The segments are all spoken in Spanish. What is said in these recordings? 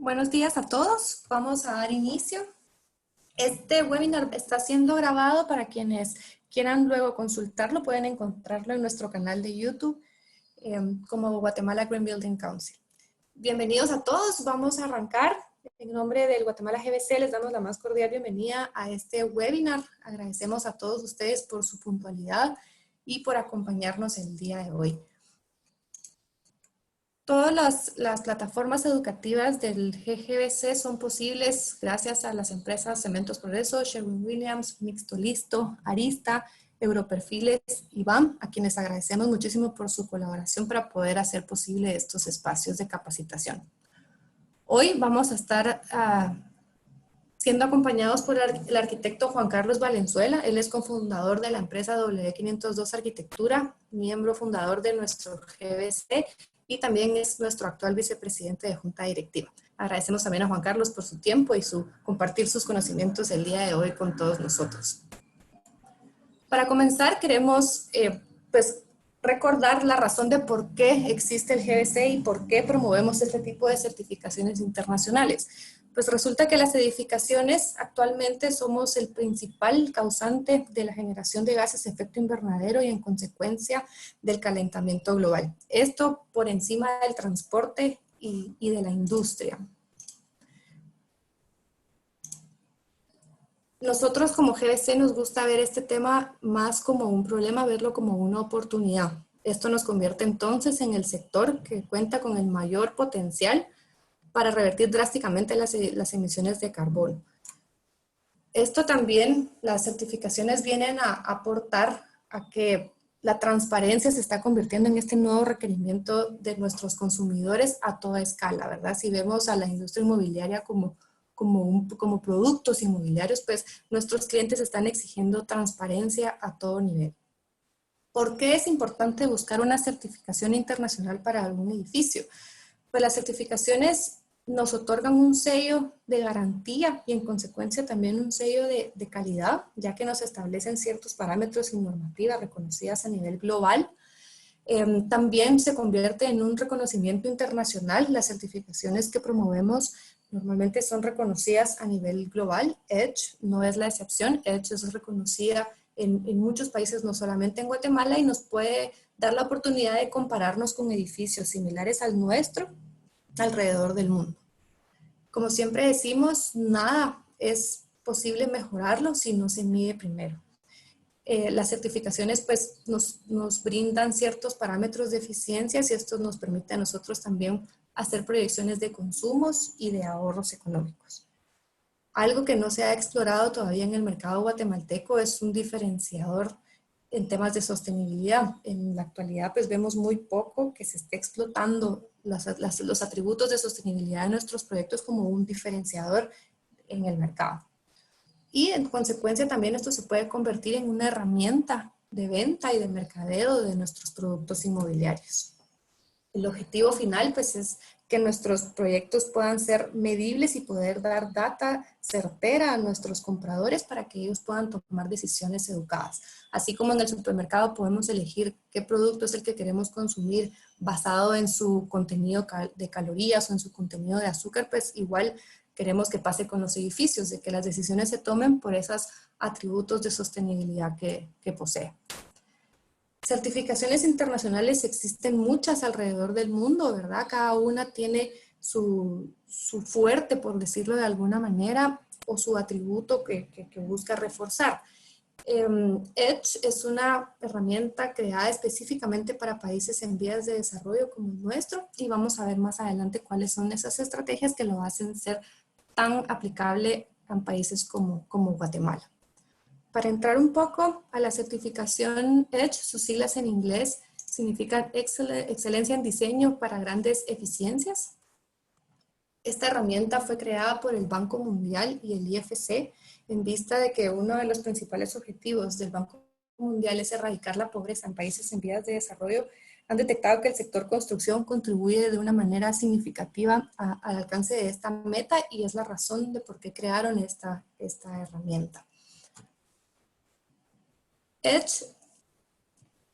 Buenos días a todos. Vamos a dar inicio. Este webinar está siendo grabado para quienes quieran luego consultarlo. Pueden encontrarlo en nuestro canal de YouTube como Guatemala Green Building Council. Bienvenidos a todos. Vamos a arrancar. En nombre del Guatemala GBC les damos la más cordial bienvenida a este webinar. Agradecemos a todos ustedes por su puntualidad y por acompañarnos el día de hoy. Todas las plataformas educativas del GGBC son posibles gracias a las empresas Cementos Progreso, Sherwin-Williams, Mixto Listo, Arista, Europerfiles y BAM, a quienes agradecemos muchísimo por su colaboración para poder hacer posible estos espacios de capacitación. Hoy vamos a estar siendo acompañados por el arquitecto Juan Carlos Valenzuela. Él es cofundador de la empresa W502 Arquitectura, miembro fundador de nuestro GBC y también es nuestro actual vicepresidente de Junta Directiva. Agradecemos también a Juan Carlos por su tiempo y compartir sus conocimientos el día de hoy con todos nosotros. Para comenzar, queremos recordar la razón de por qué existe el GBC y por qué promovemos este tipo de certificaciones internacionales. Pues resulta que las edificaciones actualmente somos el principal causante de la generación de gases de efecto invernadero y en consecuencia del calentamiento global. Esto por encima del transporte y de la industria. Nosotros como GBC nos gusta ver este tema más como un problema, verlo como una oportunidad. Esto nos convierte entonces en el sector que cuenta con el mayor potencial para revertir drásticamente las emisiones de carbono. Esto también, las certificaciones vienen a aportar a que la transparencia se está convirtiendo en este nuevo requerimiento de nuestros consumidores a toda escala, ¿verdad? Si vemos a la industria inmobiliaria como productos inmobiliarios, pues nuestros clientes están exigiendo transparencia a todo nivel. ¿Por qué es importante buscar una certificación internacional para algún edificio? Pues las certificaciones nos otorgan un sello de garantía y en consecuencia también un sello de calidad, ya que nos establecen ciertos parámetros y normativas reconocidas a nivel global. También se convierte en un reconocimiento internacional. Las certificaciones que promovemos normalmente son reconocidas a nivel global. EDGE no es la excepción. EDGE es reconocida en muchos países, no solamente en Guatemala, y nos puede dar la oportunidad de compararnos con edificios similares al nuestro alrededor del mundo. Como siempre decimos, nada es posible mejorarlo si no se mide primero. Las certificaciones pues nos brindan ciertos parámetros de eficiencia y esto nos permite a nosotros también hacer proyecciones de consumos y de ahorros económicos. Algo que no se ha explorado todavía en el mercado guatemalteco es un diferenciador en temas de sostenibilidad. En la actualidad pues vemos muy poco que se esté explotando los atributos de sostenibilidad de nuestros proyectos como un diferenciador en el mercado. Y en consecuencia también esto se puede convertir en una herramienta de venta y de mercadeo de nuestros productos inmobiliarios. El objetivo final pues es que nuestros proyectos puedan ser medibles y poder dar data certera a nuestros compradores para que ellos puedan tomar decisiones educadas. Así como en el supermercado podemos elegir qué producto es el que queremos consumir basado en su contenido de calorías o en su contenido de azúcar, pues igual queremos que pase con los edificios, de que las decisiones se tomen por esos atributos de sostenibilidad que posee. Certificaciones internacionales existen muchas alrededor del mundo, ¿verdad? Cada una tiene su fuerte, por decirlo de alguna manera, o su atributo que busca reforzar. EDGE es una herramienta creada específicamente para países en vías de desarrollo como el nuestro y vamos a ver más adelante cuáles son esas estrategias que lo hacen ser tan aplicable en países como Guatemala. Para entrar un poco a la certificación EDGE, sus siglas en inglés significan Excelencia en Diseño para Grandes Eficiencias. Esta herramienta fue creada por el Banco Mundial y el IFC en vista de que uno de los principales objetivos del Banco Mundial es erradicar la pobreza en países en vías de desarrollo. Han detectado que el sector construcción contribuye de una manera significativa al alcance de esta meta y es la razón de por qué crearon esta herramienta. EDGE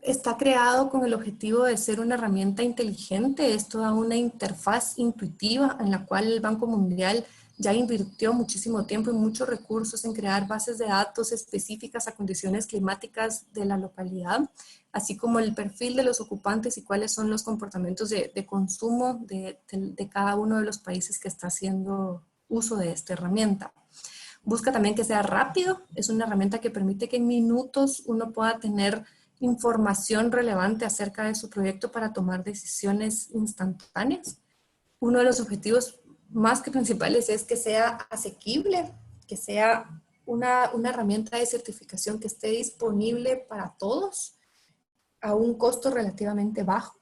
Está creado con el objetivo de ser una herramienta inteligente. Es toda una interfaz intuitiva en la cual el Banco Mundial ya invirtió muchísimo tiempo y muchos recursos en crear bases de datos específicas a condiciones climáticas de la localidad, así como el perfil de los ocupantes y cuáles son los comportamientos de consumo de cada uno de los países que está haciendo uso de esta herramienta. Busca también que sea rápido. Es una herramienta que permite que en minutos uno pueda tener información relevante acerca de su proyecto para tomar decisiones instantáneas. Uno de los objetivos más que principales es que sea asequible, que sea una herramienta de certificación que esté disponible para todos a un costo relativamente bajo.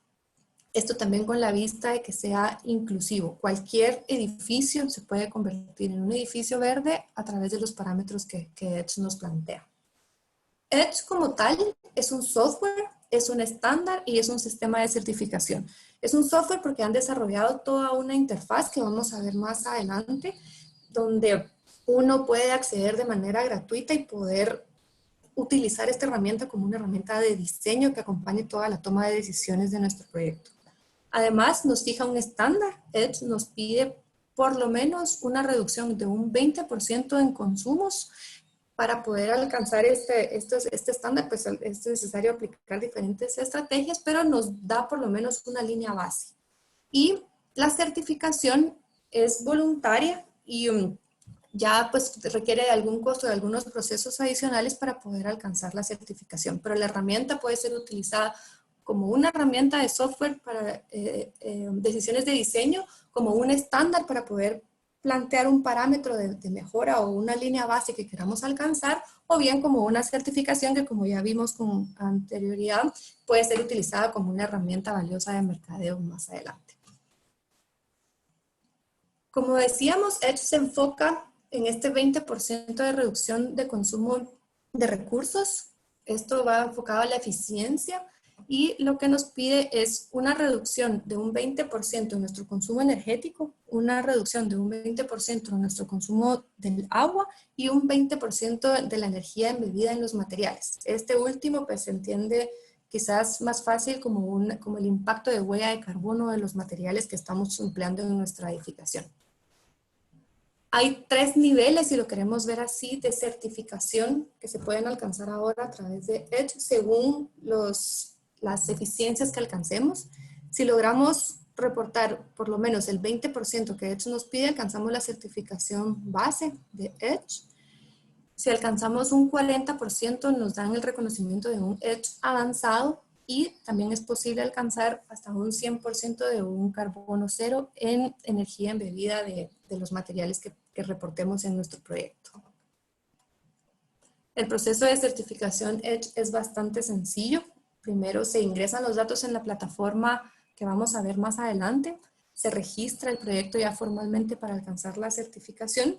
Esto también con la vista de que sea inclusivo. Cualquier edificio se puede convertir en un edificio verde a través de los parámetros que EDGE nos plantea. EDGE como tal es un software, es un estándar y es un sistema de certificación. Es un software porque han desarrollado toda una interfaz que vamos a ver más adelante, donde uno puede acceder de manera gratuita y poder utilizar esta herramienta como una herramienta de diseño que acompañe toda la toma de decisiones de nuestro proyecto. Además, nos fija un estándar. EDGE nos pide por lo menos una reducción de un 20% en consumos. Para poder alcanzar este estándar, pues es necesario aplicar diferentes estrategias, pero nos da por lo menos una línea base. Y la certificación es voluntaria y ya pues requiere de algún costo, de algunos procesos adicionales para poder alcanzar la certificación. Pero la herramienta puede ser utilizada como una herramienta de software para decisiones de diseño, como un estándar para poder plantear un parámetro de mejora o una línea base que queramos alcanzar, o bien como una certificación que, como ya vimos con anterioridad, puede ser utilizada como una herramienta valiosa de mercadeo más adelante. Como decíamos, EDGE se enfoca en este 20% de reducción de consumo de recursos. Esto va enfocado a la eficiencia y lo que nos pide es una reducción de un 20% en nuestro consumo energético, una reducción de un 20% en nuestro consumo del agua y un 20% de la energía embebida en los materiales. Este último pues se entiende quizás más fácil como el impacto de huella de carbono de los materiales que estamos empleando en nuestra edificación. Hay 3 niveles, si lo queremos ver así, de certificación que se pueden alcanzar ahora a través de EDGE según las eficiencias que alcancemos. Si logramos reportar por lo menos el 20% que EDGE nos pide, alcanzamos la certificación base de EDGE. Si alcanzamos un 40%, nos dan el reconocimiento de un EDGE avanzado y también es posible alcanzar hasta un 100% de un carbono cero en energía embebida de los materiales que reportemos en nuestro proyecto. El proceso de certificación EDGE es bastante sencillo. Primero se ingresan los datos en la plataforma que vamos a ver más adelante. Se registra el proyecto ya formalmente para alcanzar la certificación.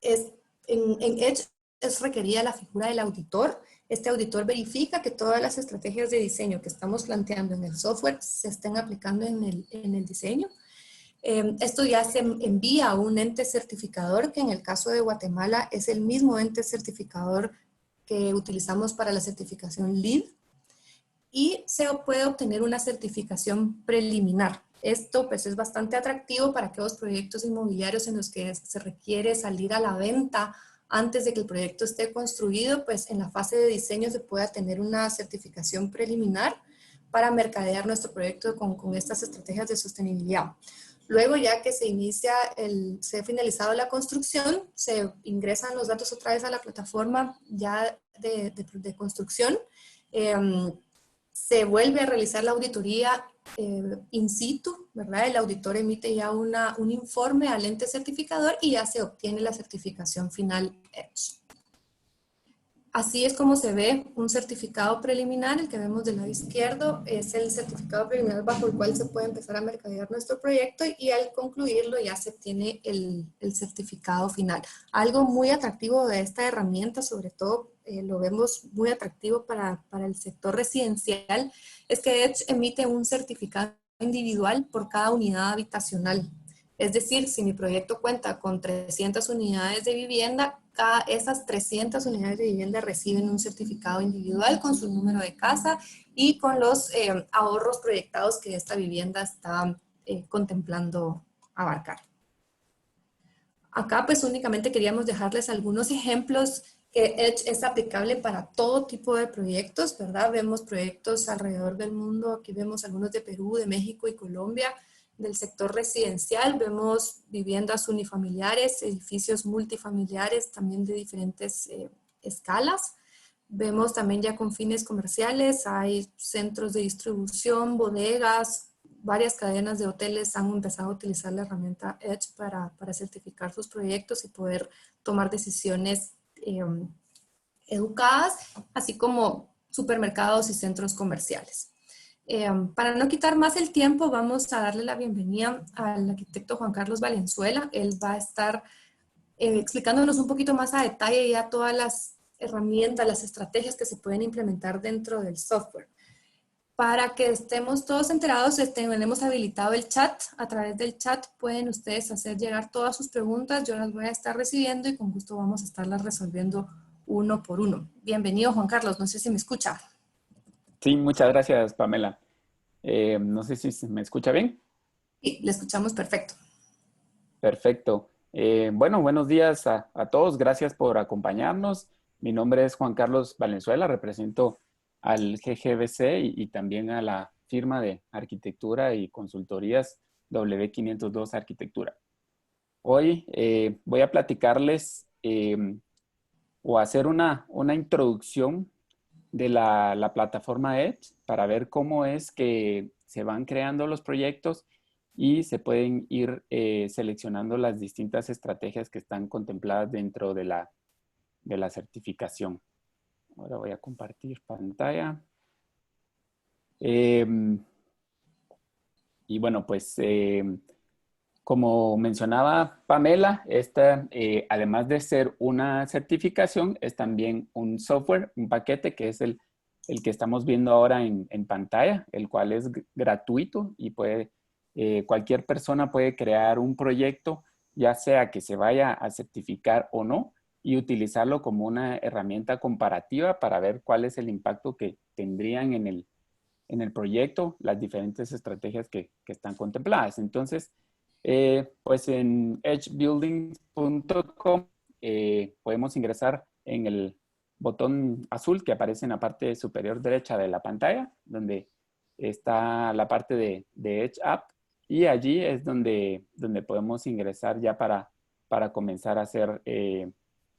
En EDGE es requerida la figura del auditor. Este auditor verifica que todas las estrategias de diseño que estamos planteando en el software se estén aplicando en el diseño. Esto ya se envía a un ente certificador, que en el caso de Guatemala es el mismo ente certificador que utilizamos para la certificación LEED, y se puede obtener una certificación preliminar. Esto pues es bastante atractivo para aquellos proyectos inmobiliarios en los que se requiere salir a la venta antes de que el proyecto esté construido. Pues en la fase de diseño se pueda tener una certificación preliminar para mercadear nuestro proyecto con estas estrategias de sostenibilidad. Luego, ya que se ha finalizado la construcción, se ingresan los datos otra vez a la plataforma ya de construcción. Se vuelve a realizar la auditoría in situ, ¿verdad? El auditor emite ya un informe al ente certificador y ya se obtiene la certificación final EDGE. Así es como se ve un certificado preliminar. El que vemos del lado izquierdo es el certificado preliminar bajo el cual se puede empezar a mercadear nuestro proyecto, y al concluirlo ya se obtiene el certificado final. Algo muy atractivo de esta herramienta, sobre todo lo vemos muy atractivo para el sector residencial, es que EDGE emite un certificado individual por cada unidad habitacional. Es decir, si mi proyecto cuenta con 300 unidades de vivienda, esas 300 unidades de vivienda reciben un certificado individual con su número de casa y con los ahorros proyectados que esta vivienda está contemplando abarcar. Acá pues únicamente queríamos dejarles algunos ejemplos que Edge es aplicable para todo tipo de proyectos, ¿verdad? Vemos proyectos alrededor del mundo, aquí vemos algunos de Perú, de México y Colombia, del sector residencial, vemos viviendas unifamiliares, edificios multifamiliares, también de diferentes escalas. Vemos también ya con fines comerciales, hay centros de distribución, bodegas, varias cadenas de hoteles han empezado a utilizar la herramienta Edge para certificar sus proyectos y poder tomar decisiones educadas, así como supermercados y centros comerciales. Para no quitar más el tiempo, vamos a darle la bienvenida al arquitecto Juan Carlos Valenzuela. Él va a estar explicándonos un poquito más a detalle ya todas las herramientas, las estrategias que se pueden implementar dentro del software. Para que estemos todos enterados, tenemos habilitado el chat. A través del chat pueden ustedes hacer llegar todas sus preguntas. Yo las voy a estar recibiendo y con gusto vamos a estarlas resolviendo uno por uno. Bienvenido, Juan Carlos. No sé si me escucha. Sí, muchas gracias, Pamela. No sé si me escucha bien. Sí, le escuchamos perfecto. Perfecto. Bueno, buenos días a todos. Gracias por acompañarnos. Mi nombre es Juan Carlos Valenzuela. Represento al GGBC y también a la firma de arquitectura y consultorías W502 Arquitectura. Hoy voy a platicarles o hacer una introducción de la plataforma Edge para ver cómo es que se van creando los proyectos y se pueden ir seleccionando las distintas estrategias que están contempladas dentro de la certificación. Ahora voy a compartir pantalla. Y bueno, pues como mencionaba Pamela, esta, además de ser una certificación, es también un software, un paquete que es el que estamos viendo ahora en pantalla, el cual es gratuito y cualquier persona puede crear un proyecto, ya sea que se vaya a certificar o no, y utilizarlo como una herramienta comparativa para ver cuál es el impacto que tendrían en el proyecto, las diferentes estrategias que están contempladas. Entonces, pues en edgebuilding.com podemos ingresar en el botón azul que aparece en la parte superior derecha de la pantalla, donde está la parte de Edge App, y allí es donde podemos ingresar ya para comenzar a hacer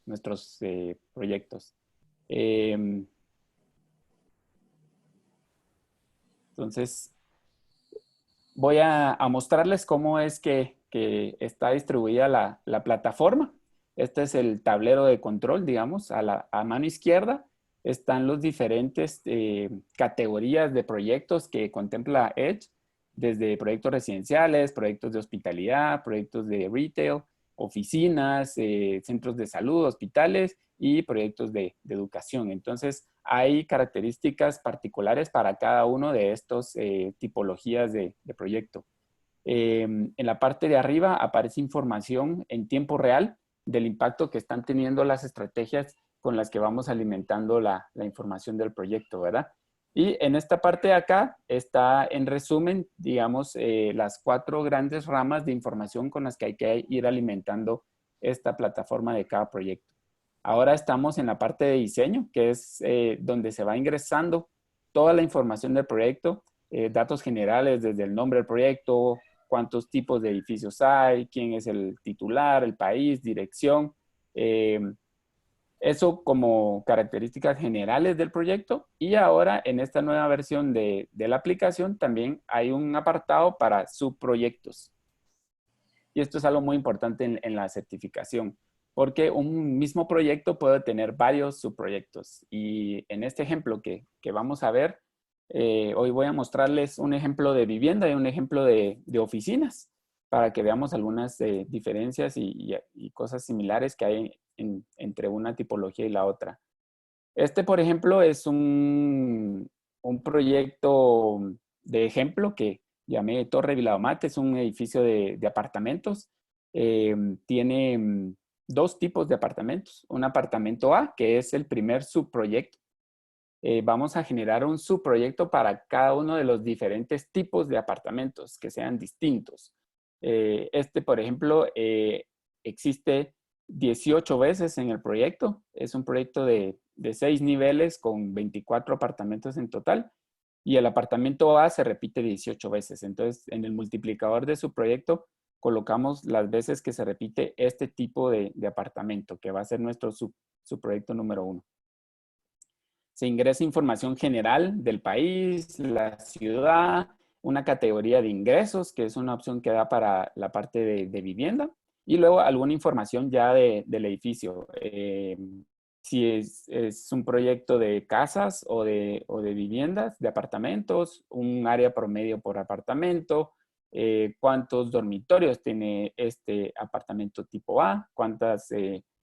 nuestros proyectos. Entonces, voy a mostrarles cómo es que está distribuida la plataforma. Este es el tablero de control, digamos, a mano izquierda están los diferentes categorías de proyectos que contempla Edge, desde proyectos residenciales, proyectos de hospitalidad, proyectos de retail, oficinas, centros de salud, hospitales y proyectos de educación. Entonces, hay características particulares para cada uno de estos tipologías de proyecto. En la parte de arriba aparece información en tiempo real del impacto que están teniendo las estrategias con las que vamos alimentando la información del proyecto, ¿verdad? Y en esta parte de acá está en resumen, digamos, las 4 grandes ramas de información con las que hay que ir alimentando esta plataforma de cada proyecto. Ahora estamos en la parte de diseño, que es donde se va ingresando toda la información del proyecto, datos generales desde el nombre del proyecto, cuántos tipos de edificios hay, quién es el titular, el país, dirección. Eso como características generales del proyecto. Y ahora en esta nueva versión de la aplicación también hay un apartado para subproyectos. Y esto es algo muy importante en la certificación, porque un mismo proyecto puede tener varios subproyectos. Y en este ejemplo que vamos a ver, hoy voy a mostrarles un ejemplo de vivienda y un ejemplo de oficinas, para que veamos algunas diferencias y cosas similares que hay entre una tipología y la otra. Este, por ejemplo, es un proyecto de ejemplo que llamé Torre Viladomate. Es un edificio de apartamentos. Tiene dos tipos de apartamentos. Un apartamento A, que es el primer subproyecto. Vamos a generar un subproyecto para cada uno de los diferentes tipos de apartamentos que sean distintos. Por ejemplo, existe 18 veces en el proyecto. Es un proyecto de 6 niveles con 24 apartamentos en total. Y el apartamento A se repite 18 veces. Entonces, en el multiplicador de su proyecto, colocamos las veces que se repite este tipo de apartamento, que va a ser nuestro subproyecto número 1. Se ingresa información general del país, la ciudad, una categoría de ingresos, que es una opción que da para la parte de vivienda, y luego alguna información ya del edificio. Si es un proyecto de casas o de viviendas, de apartamentos, un área promedio por apartamento, cuántos dormitorios tiene este apartamento tipo A, cuántos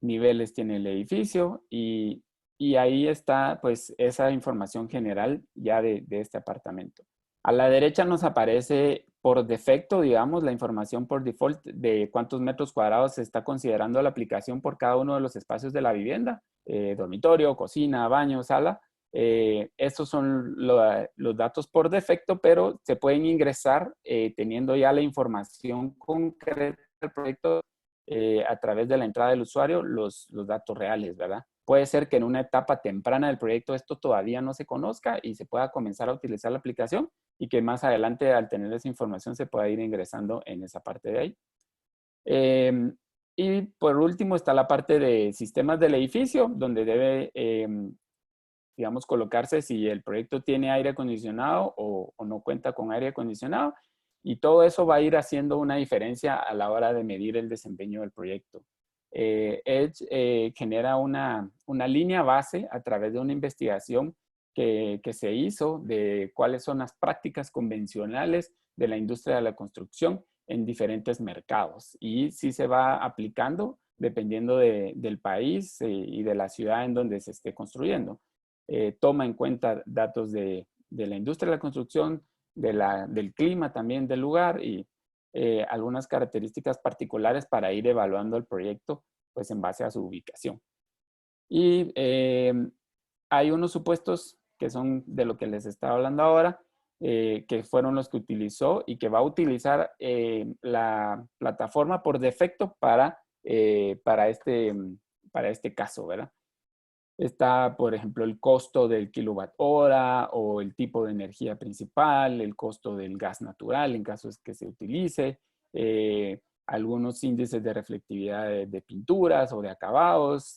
niveles tiene el edificio y ahí está pues esa información general ya de este apartamento. A la derecha nos aparece por defecto, digamos, la información por default de cuántos metros cuadrados se está considerando la aplicación por cada uno de los espacios de la vivienda, dormitorio, cocina, baño, sala. Estos son los datos por defecto, pero se pueden ingresar teniendo ya la información concreta del proyecto a través de la entrada del usuario, los datos reales, ¿verdad? Puede ser que en una etapa temprana del proyecto esto todavía no se conozca y se pueda comenzar a utilizar la aplicación y que más adelante al tener esa información se pueda ir ingresando en esa parte de ahí. Y por último está la parte de sistemas del edificio, donde debe, digamos, colocarse si el proyecto tiene aire acondicionado o no cuenta con aire acondicionado. Y todo eso va a ir haciendo una diferencia a la hora de medir el desempeño del proyecto. Edge genera una línea base a través de una investigación que se hizo de cuáles son las prácticas convencionales de la industria de la construcción en diferentes mercados. Y sí se va aplicando dependiendo del país y de la ciudad en donde se esté construyendo. Toma en cuenta datos de la industria de la construcción, del clima también del lugar y algunas características particulares para ir evaluando el proyecto pues en base a su ubicación. Y hay unos supuestos que son de lo que les estaba hablando ahora, que fueron los que utilizó y que va a utilizar la plataforma por defecto para este caso, ¿verdad? Está, por ejemplo, el costo del kilowatt hora o el tipo de energía principal, el costo del gas natural en caso de que se utilice, algunos índices de reflectividad de pinturas o de acabados,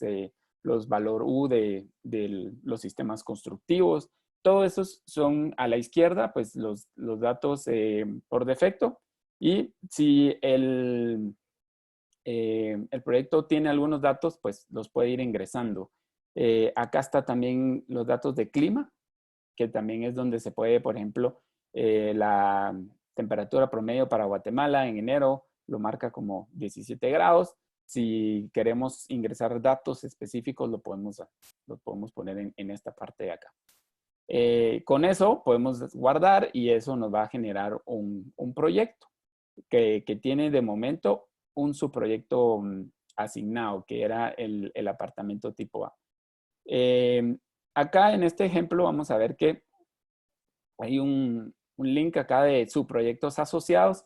los valor U de los sistemas constructivos. Todos esos son a la izquierda, pues los datos por defecto. Y si el proyecto tiene algunos datos, pues los puede ir ingresando. Acá está también los datos de clima, que también es donde se puede, por ejemplo, la temperatura promedio para Guatemala en enero lo marca como 17 grados. Si queremos ingresar datos específicos, lo podemos poner en esta parte de acá. Con eso podemos guardar y eso nos va a generar un proyecto que tiene de momento un subproyecto asignado, que era el apartamento tipo A. Acá en este ejemplo vamos a ver que hay un link acá de subproyectos asociados.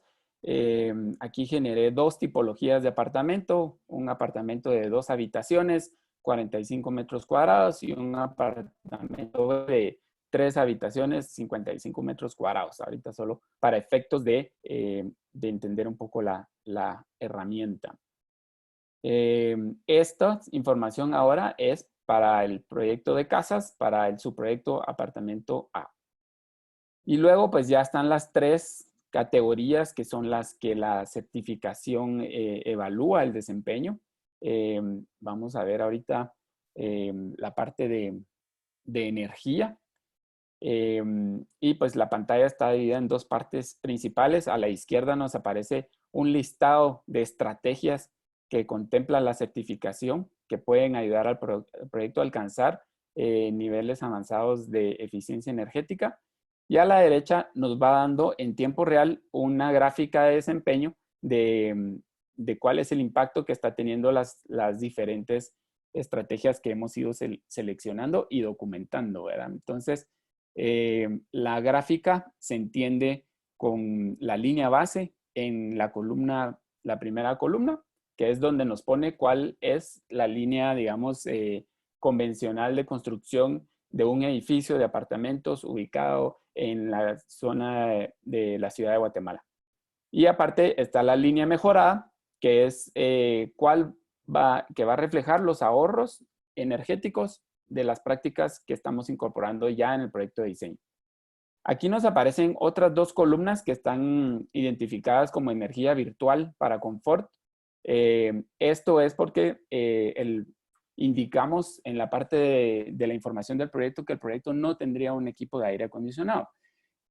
Aquí generé dos tipologías de apartamento, un apartamento de 2 habitaciones, 45 metros cuadrados y un apartamento de 3 habitaciones, 55 metros cuadrados. Ahorita solo para efectos de entender un poco la herramienta. Esta información ahora es para el proyecto de casas, para el subproyecto apartamento A. Y luego pues ya están las 3 categorías que son las que la certificación evalúa el desempeño. Vamos a ver ahorita la parte de energía. Y pues la pantalla está dividida en 2 partes principales. A la izquierda nos aparece un listado de estrategias que contemplan la certificación que pueden ayudar al proyecto a alcanzar niveles avanzados de eficiencia energética. Y a la derecha nos va dando en tiempo real una gráfica de desempeño de de cuál es el impacto que está teniendo las diferentes estrategias que hemos ido seleccionando y documentando, ¿verdad? Entonces, la gráfica se entiende con la línea base en la columna, la primera columna, que es donde nos pone cuál es la línea, digamos, convencional de construcción de un edificio de apartamentos ubicado en la zona de la ciudad de Guatemala. Y aparte está la línea mejorada, que es que va a reflejar los ahorros energéticos de las prácticas que estamos incorporando ya en el proyecto de diseño. Aquí nos aparecen otras dos columnas que están identificadas como energía virtual para confort. Esto es porque indicamos en la parte de la información del proyecto que el proyecto no tendría un equipo de aire acondicionado.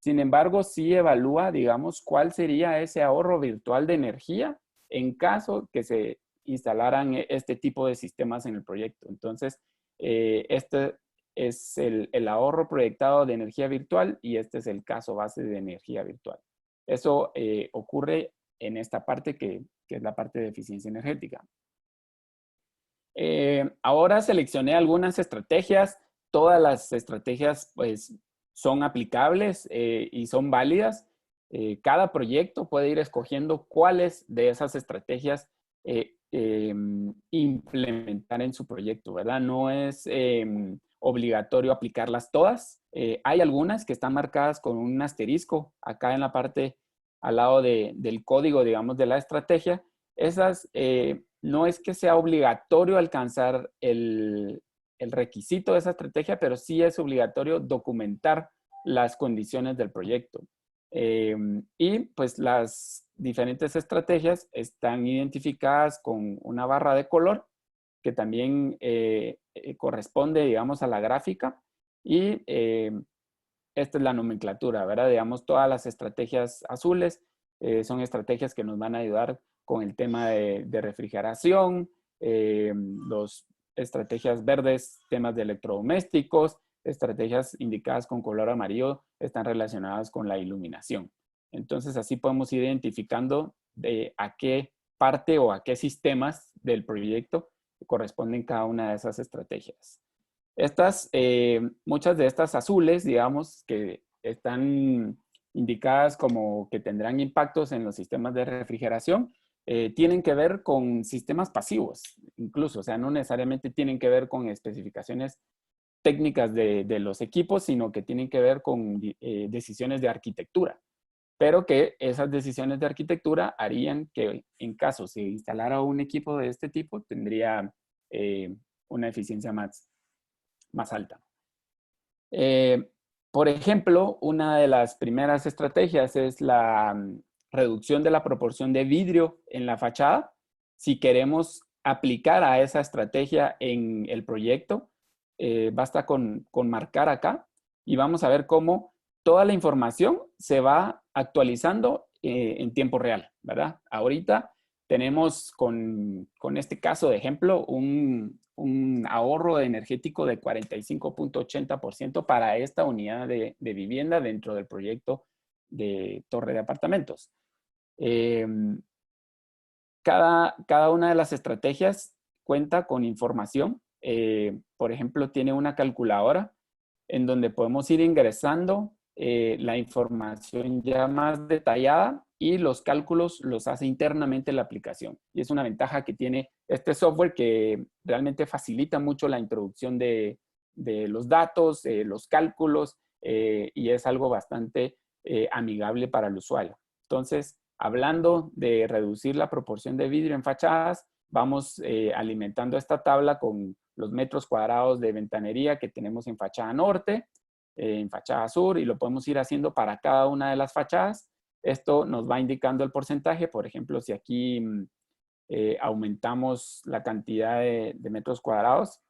Sin embargo, sí evalúa, digamos, cuál sería ese ahorro virtual de energía en caso que se instalaran este tipo de sistemas en el proyecto. Entonces, este es el ahorro proyectado de energía virtual y este es el caso base de energía virtual. Eso ocurre en esta parte que es la parte de eficiencia energética. Ahora seleccioné algunas estrategias. Todas las estrategias pues son aplicables y son válidas. Cada proyecto puede ir escogiendo cuáles de esas estrategias implementar en su proyecto, ¿verdad? No es obligatorio aplicarlas todas. Hay algunas que están marcadas con un asterisco acá en la parte al lado del código, digamos, de la estrategia. Esas no es que sea obligatorio alcanzar el requisito de esa estrategia, pero sí es obligatorio documentar las condiciones del proyecto. Y pues las diferentes estrategias están identificadas con una barra de color que también corresponde, digamos, a la gráfica. Y esta es la nomenclatura, ¿verdad? Digamos, todas las estrategias azules son estrategias que nos van a ayudar con el tema de refrigeración, las estrategias verdes, temas de electrodomésticos, estrategias indicadas con color amarillo están relacionadas con la iluminación. Entonces, así podemos ir identificando a qué parte o a qué sistemas del proyecto corresponden cada una de esas estrategias. Muchas de estas azules, digamos, que están indicadas como que tendrán impactos en los sistemas de refrigeración, tienen que ver con sistemas pasivos, incluso, o sea, no necesariamente tienen que ver con especificaciones técnicas de los equipos, sino que tienen que ver con decisiones de arquitectura, pero que esas decisiones de arquitectura harían que en caso se instalara un equipo de este tipo, tendría una eficiencia más alta. Por ejemplo, una de las primeras estrategias es la reducción de la proporción de vidrio en la fachada. Si queremos aplicar a esa estrategia en el proyecto, basta con marcar acá y vamos a ver cómo toda la información se va actualizando en tiempo real, ¿verdad? Ahorita tenemos con este caso de ejemplo un ahorro energético de 45.80% para esta unidad de vivienda dentro del proyecto de torre de apartamentos. Cada una de las estrategias cuenta con información. Por ejemplo, tiene una calculadora en donde podemos ir ingresando la información ya más detallada y los cálculos los hace internamente la aplicación. Y es una ventaja que tiene este software que realmente facilita mucho la introducción de los datos, los cálculos, y es algo bastante amigable para el usuario. Entonces, hablando de reducir la proporción de vidrio en fachadas, vamos alimentando esta tabla con los metros cuadrados de ventanería que tenemos en fachada norte, en fachada sur, y lo podemos ir haciendo para cada una de las fachadas. Esto nos va indicando el porcentaje. Por ejemplo, si aquí aumentamos la cantidad de metros cuadrados,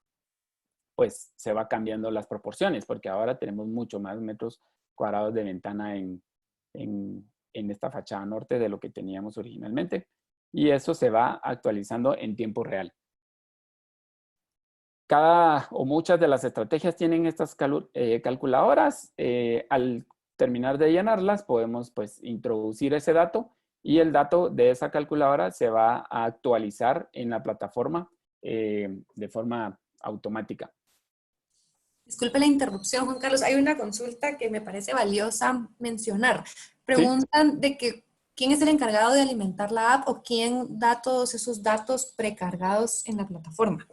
pues se va cambiando las proporciones, porque ahora tenemos mucho más metros cuadrados de ventana en esta fachada norte de lo que teníamos originalmente. Y eso se va actualizando en tiempo real. Muchas de las estrategias tienen estas calculadoras. Al terminar de llenarlas, podemos pues introducir ese dato y el dato de esa calculadora se va a actualizar en la plataforma de forma automática. Disculpe la interrupción, Juan Carlos. Hay una consulta que me parece valiosa mencionar. Sí, Preguntan de que quién es el encargado de alimentar la app o quién da todos esos datos precargados en la plataforma.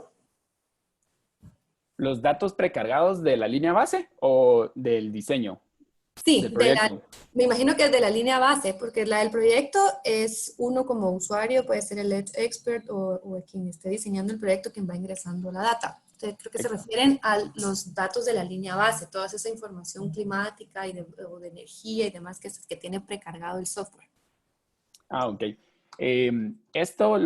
los datos precargados de la línea base o del diseño Sí, del proyecto. me imagino que es de la línea base, porque la del proyecto es uno como usuario, puede ser el expert o quien esté diseñando el proyecto quien va ingresando la data. Entonces, creo que se refieren a los datos de la línea base, toda esa información climática o de energía y demás que tiene precargado el software. Ah, ok. Esto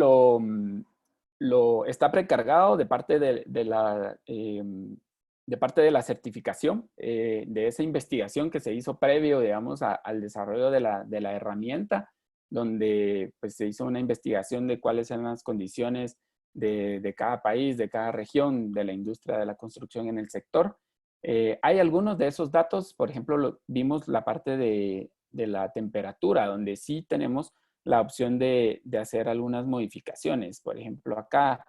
lo está precargado de parte de parte de la certificación, de esa investigación que se hizo previo, digamos, al desarrollo de la herramienta, donde pues, se hizo una investigación de cuáles eran las condiciones de cada país, de cada región, de la industria de la construcción en el sector. Hay algunos de esos datos, por ejemplo, vimos la parte de la temperatura, donde sí tenemos la opción de hacer algunas modificaciones. Por ejemplo, acá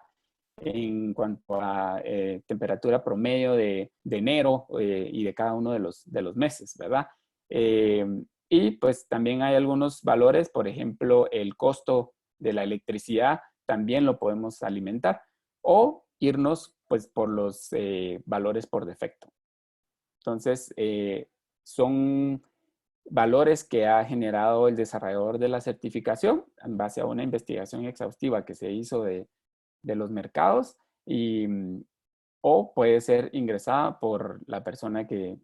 en cuanto a temperatura promedio de enero y de cada uno de los meses, ¿verdad? Eh, y pues también hay algunos valores, por ejemplo, el costo de la electricidad también lo podemos alimentar o irnos pues por los valores por defecto. Entonces, son valores que ha generado el desarrollador de la certificación en base a una investigación exhaustiva que se hizo de los mercados y, o puede ser ingresada por la persona que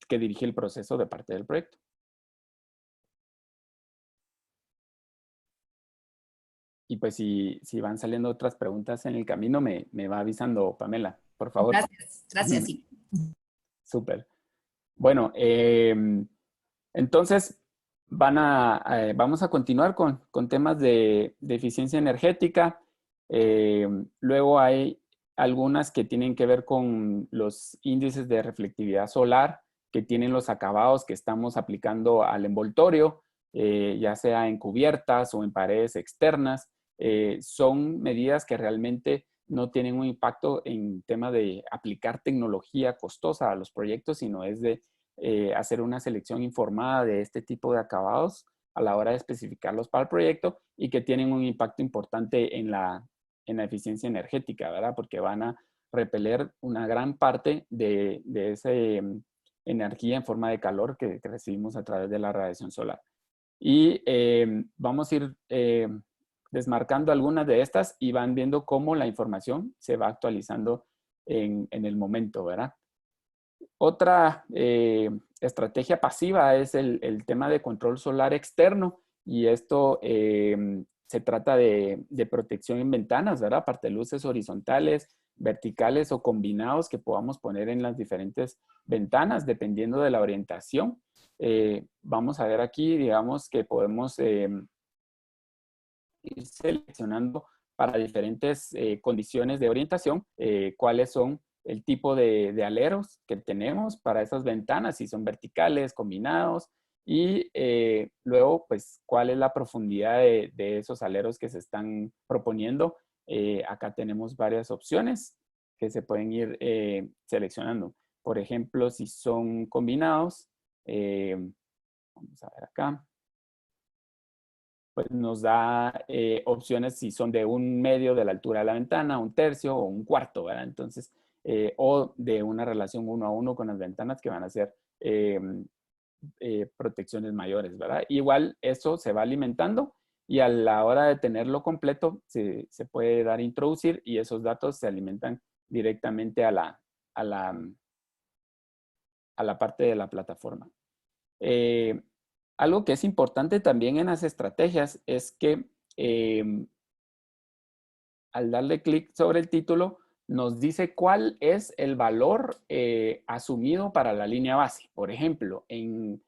dirige el proceso de parte del proyecto. Y pues si van saliendo otras preguntas en el camino, me va avisando, Pamela, por favor. Gracias, gracias, sí. Súper. Bueno, entonces vamos a continuar con temas de eficiencia energética. Luego hay algunas que tienen que ver con los índices de reflectividad solar que tienen los acabados que estamos aplicando al envoltorio, ya sea en cubiertas o en paredes externas. Son medidas que realmente no tienen un impacto en tema de aplicar tecnología costosa a los proyectos, sino es de hacer una selección informada de este tipo de acabados a la hora de especificarlos para el proyecto y que tienen un impacto importante en la eficiencia energética, ¿verdad? Porque van a repeler una gran parte de esa energía en forma de calor que recibimos a través de la radiación solar. Y vamos a ir desmarcando algunas de estas y van viendo cómo la información se va actualizando en el momento, ¿verdad? Otra estrategia pasiva es el tema de control solar externo y esto se trata de protección en ventanas, ¿verdad? Aparte de luces horizontales, verticales o combinados que podamos poner en las diferentes ventanas dependiendo de la orientación. Vamos a ver aquí, digamos que podemos ir seleccionando para diferentes condiciones de orientación cuáles son el tipo de aleros que tenemos para esas ventanas, si son verticales, combinados, y luego, pues, cuál es la profundidad de esos aleros que se están proponiendo. Acá tenemos varias opciones que se pueden ir seleccionando. Por ejemplo, si son combinados, vamos a ver acá, pues nos da opciones si son de un medio de la altura de la ventana, un tercio o un cuarto, ¿verdad? Entonces, o de una relación 1 a 1 con las ventanas que van a ser protecciones mayores, ¿verdad? Igual eso se va alimentando y a la hora de tenerlo completo se puede dar a introducir y esos datos se alimentan directamente a la parte de la plataforma. Algo que es importante también en las estrategias es que al darle clic sobre el título, nos dice cuál es el valor asumido para la línea base. Por ejemplo, en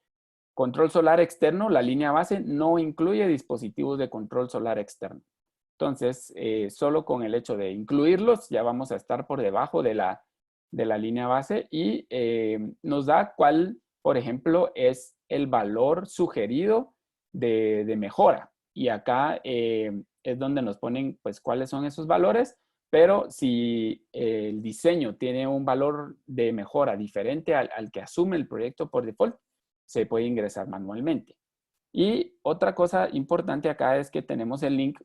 control solar externo, la línea base no incluye dispositivos de control solar externo. Entonces, solo con el hecho de incluirlos, ya vamos a estar por debajo de la línea base y nos da cuál, por ejemplo, es el valor sugerido de mejora. Y acá es donde nos ponen pues cuáles son esos valores, pero si el diseño tiene un valor de mejora diferente al que asume el proyecto por default, se puede ingresar manualmente. Y otra cosa importante acá es que tenemos el link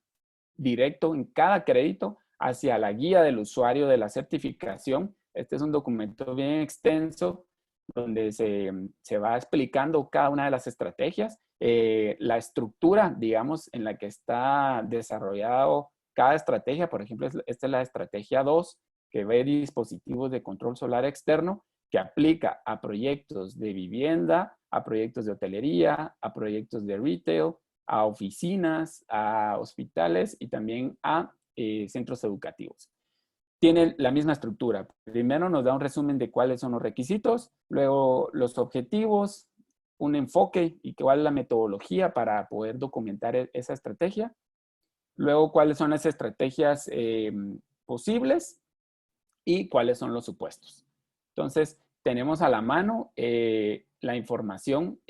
directo en cada crédito hacia la guía del usuario de la certificación. Este es un documento bien extenso donde se va explicando cada una de las estrategias, la estructura, digamos, en la que está desarrollado cada estrategia. Por ejemplo, esta es la estrategia 2, que ve dispositivos de control solar externo, que aplica a proyectos de vivienda, a proyectos de hotelería, a proyectos de retail, a oficinas, a hospitales y también a centros educativos. Tiene la misma estructura. Primero nos da un resumen de cuáles son los requisitos, luego los objetivos, un enfoque y cuál es la metodología para poder documentar esa estrategia. Luego, cuáles son las estrategias posibles y cuáles son los supuestos. Entonces, tenemos a la mano la información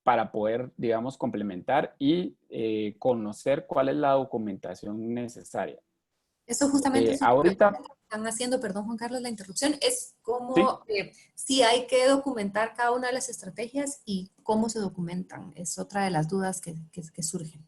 para poder, digamos, complementar y conocer cuál es la documentación necesaria. Eso justamente es una pregunta Ahorita, que están haciendo, perdón Juan Carlos la interrupción, es sí, cómo, si hay que documentar cada una de las estrategias y cómo se documentan. Es otra de las dudas que surgen.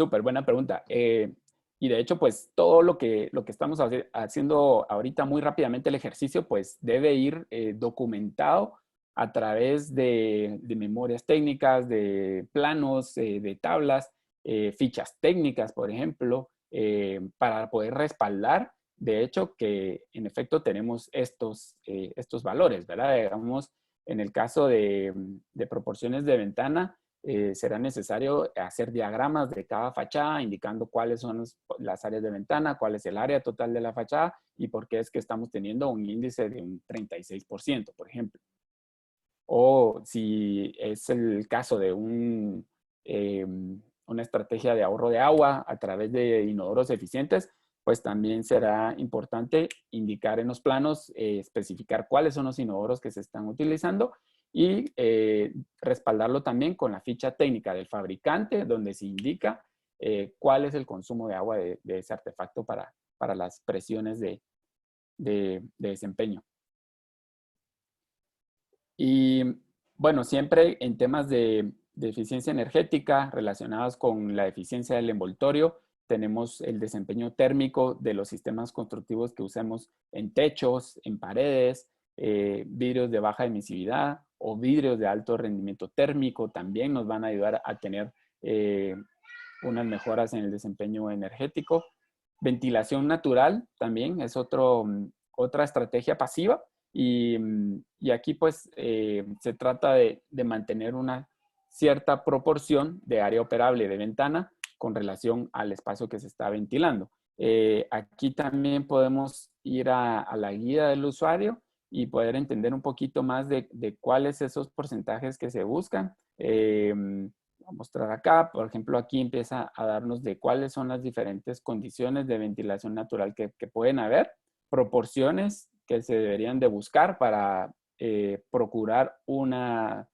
súper buena pregunta. Y de hecho, pues todo lo que estamos haciendo ahorita muy rápidamente el ejercicio, pues debe ir documentado a través de memorias técnicas, de planos, de tablas, fichas técnicas, por ejemplo, para poder respaldar, de hecho, que en efecto tenemos estos valores, ¿verdad? Digamos, en el caso de proporciones de ventana, será necesario hacer diagramas de cada fachada, indicando cuáles son las áreas de ventana, cuál es el área total de la fachada y por qué es que estamos teniendo un índice de un 36%, por ejemplo. O si es el caso de una estrategia de ahorro de agua a través de inodoros eficientes, pues también será importante indicar en los planos, especificar cuáles son los inodoros que se están utilizando y respaldarlo también con la ficha técnica del fabricante, donde se indica cuál es el consumo de agua de ese artefacto para las presiones de desempeño. Y bueno, siempre en temas de eficiencia energética relacionados con la eficiencia del envoltorio, tenemos el desempeño térmico de los sistemas constructivos que usemos en techos, en paredes, vidrios de baja emisividad o vidrios de alto rendimiento térmico también nos van a ayudar a tener unas mejoras en el desempeño energético. Ventilación natural también es otra estrategia pasiva y aquí pues se trata de mantener una cierta proporción de área operable de ventana con relación al espacio que se está ventilando. Aquí también podemos ir a la guía del usuario y poder entender un poquito más de cuáles esos porcentajes que se buscan. Voy a mostrar acá, por ejemplo, aquí empieza a darnos de cuáles son las diferentes condiciones de ventilación natural que pueden haber, proporciones que se deberían de buscar para procurar una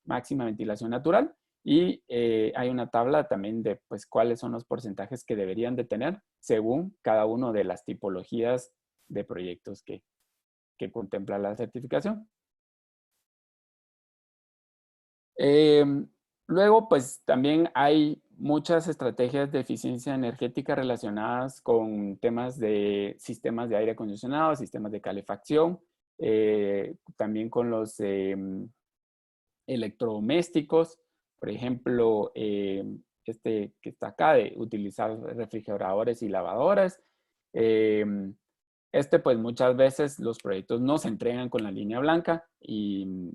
máxima ventilación natural y hay una tabla también de pues cuáles son los porcentajes que deberían de tener según cada una de las tipologías de proyectos que contempla la certificación. Luego, pues también hay muchas estrategias de eficiencia energética relacionadas con temas de sistemas de aire acondicionado, sistemas de calefacción, también con los electrodomésticos, por ejemplo, este que está acá de utilizar refrigeradores y lavadoras. Pues muchas veces los proyectos no se entregan con la línea blanca y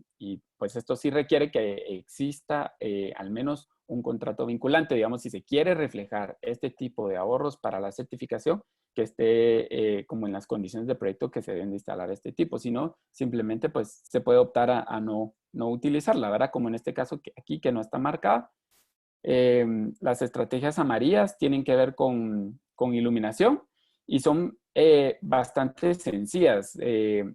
pues esto sí requiere que exista al menos un contrato vinculante, digamos, si se quiere reflejar este tipo de ahorros para la certificación, que esté como en las condiciones de proyecto que se deben de instalar este tipo, si no, simplemente pues se puede optar a no utilizarla, ¿verdad? Como en este caso aquí que no está marcada. Las estrategias amarillas tienen que ver con iluminación y son bastante sencillas,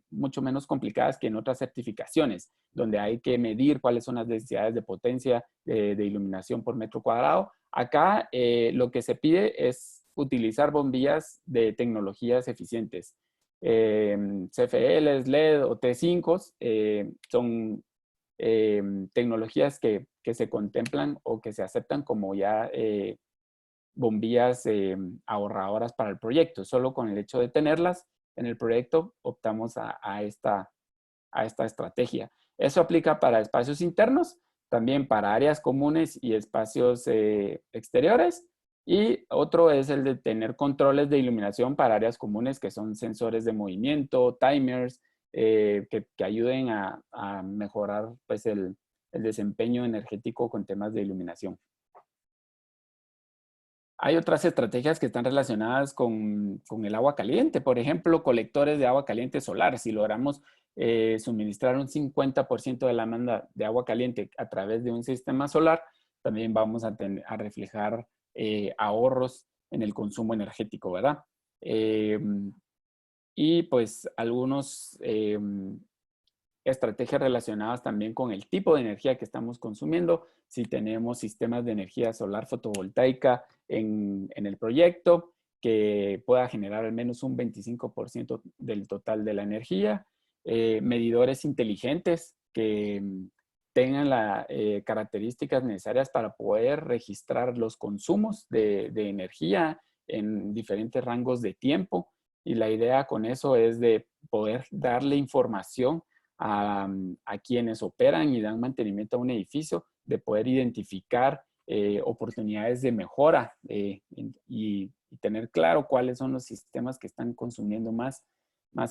mucho menos complicadas que en otras certificaciones, donde hay que medir cuáles son las necesidades de potencia de iluminación por metro cuadrado. Acá lo que se pide es utilizar bombillas de tecnologías eficientes. CFLs, LED o T5 son tecnologías que se contemplan o que se aceptan como ya bombillas ahorradoras para el proyecto. Solo con el hecho de tenerlas en el proyecto optamos a esta estrategia. Eso aplica para espacios internos, también para áreas comunes y espacios exteriores. Y otro es el de tener controles de iluminación para áreas comunes, que son sensores de movimiento, timers, que ayuden a mejorar pues, el desempeño energético con temas de iluminación. Hay otras estrategias que están relacionadas con el agua caliente. Por ejemplo, colectores de agua caliente solar. Si logramos suministrar un 50% de la demanda de agua caliente a través de un sistema solar, también vamos a reflejar ahorros en el consumo energético, ¿verdad? Y pues algunos estrategias relacionadas también con el tipo de energía que estamos consumiendo. Si tenemos sistemas de energía solar fotovoltaica en el proyecto, que pueda generar al menos un 25% del total de la energía. Medidores inteligentes que tengan las características necesarias para poder registrar los consumos de energía en diferentes rangos de tiempo. Y la idea con eso es de poder darle información a quienes operan y dan mantenimiento a un edificio, de poder identificar oportunidades de mejora y tener claro cuáles son los sistemas que están consumiendo más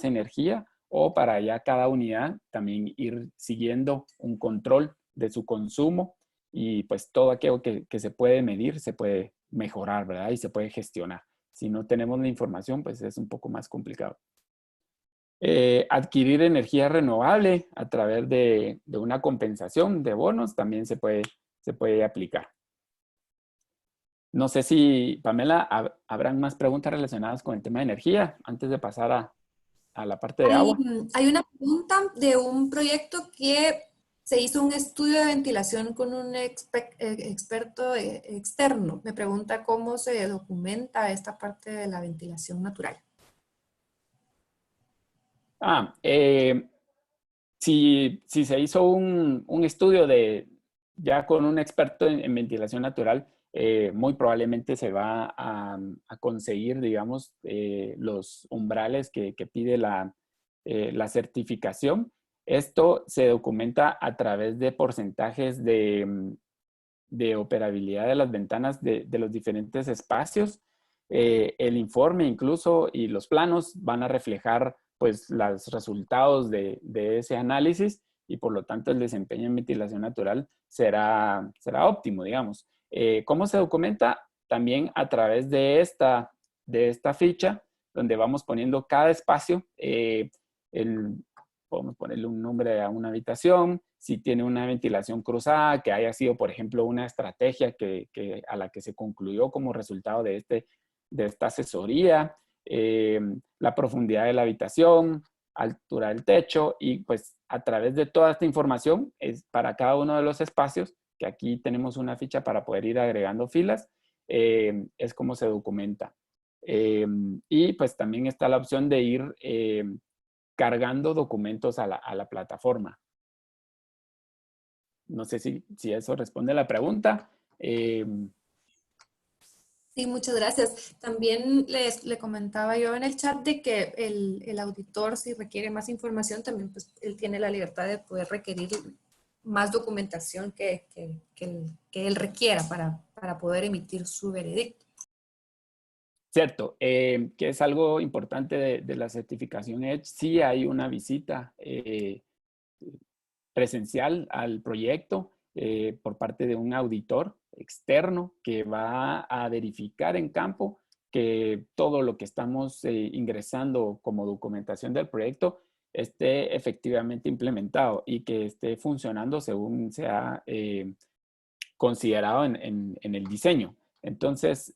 energía, o para ya cada unidad también ir siguiendo un control de su consumo, y pues todo aquello que se puede medir se puede mejorar, ¿verdad? Y se puede gestionar. Si no tenemos la información, pues es un poco más complicado. Adquirir energía renovable a través de una compensación de bonos también se puede aplicar. No sé si, Pamela, habrán más preguntas relacionadas con el tema de energía antes de pasar a la parte de agua. Hay una pregunta de un proyecto que se hizo un estudio de ventilación con un experto externo. Me pregunta cómo se documenta esta parte de la ventilación natural. Si se hizo un estudio ya con un experto en ventilación natural, muy probablemente se va a conseguir, digamos, los umbrales que pide la certificación. Esto se documenta a través de porcentajes de operabilidad de las ventanas de los diferentes espacios. El informe incluso y los planos van a reflejar pues los resultados de ese análisis, y por lo tanto el desempeño en ventilación natural será óptimo, digamos. ¿Cómo se documenta? También a través de esta ficha, donde vamos poniendo cada espacio, podemos ponerle un nombre a una habitación, si tiene una ventilación cruzada, que haya sido, por ejemplo, una estrategia a la que se concluyó como resultado de esta asesoría, la profundidad de la habitación, altura del techo, y pues a través de toda esta información es para cada uno de los espacios, que aquí tenemos una ficha para poder ir agregando filas, es como se documenta. Y pues también está la opción de ir cargando documentos a la plataforma. No sé si eso responde a la pregunta. Sí, muchas gracias. También le comentaba yo en el chat de que el auditor, si requiere más información, también pues, él tiene la libertad de poder requerir más documentación que él requiera para poder emitir su veredicto. Cierto, que es algo importante de la certificación EDGE. Sí hay una visita presencial al proyecto por parte de un auditor externo que va a verificar en campo que todo lo que estamos ingresando como documentación del proyecto esté efectivamente implementado y que esté funcionando según se ha considerado en el diseño. Entonces,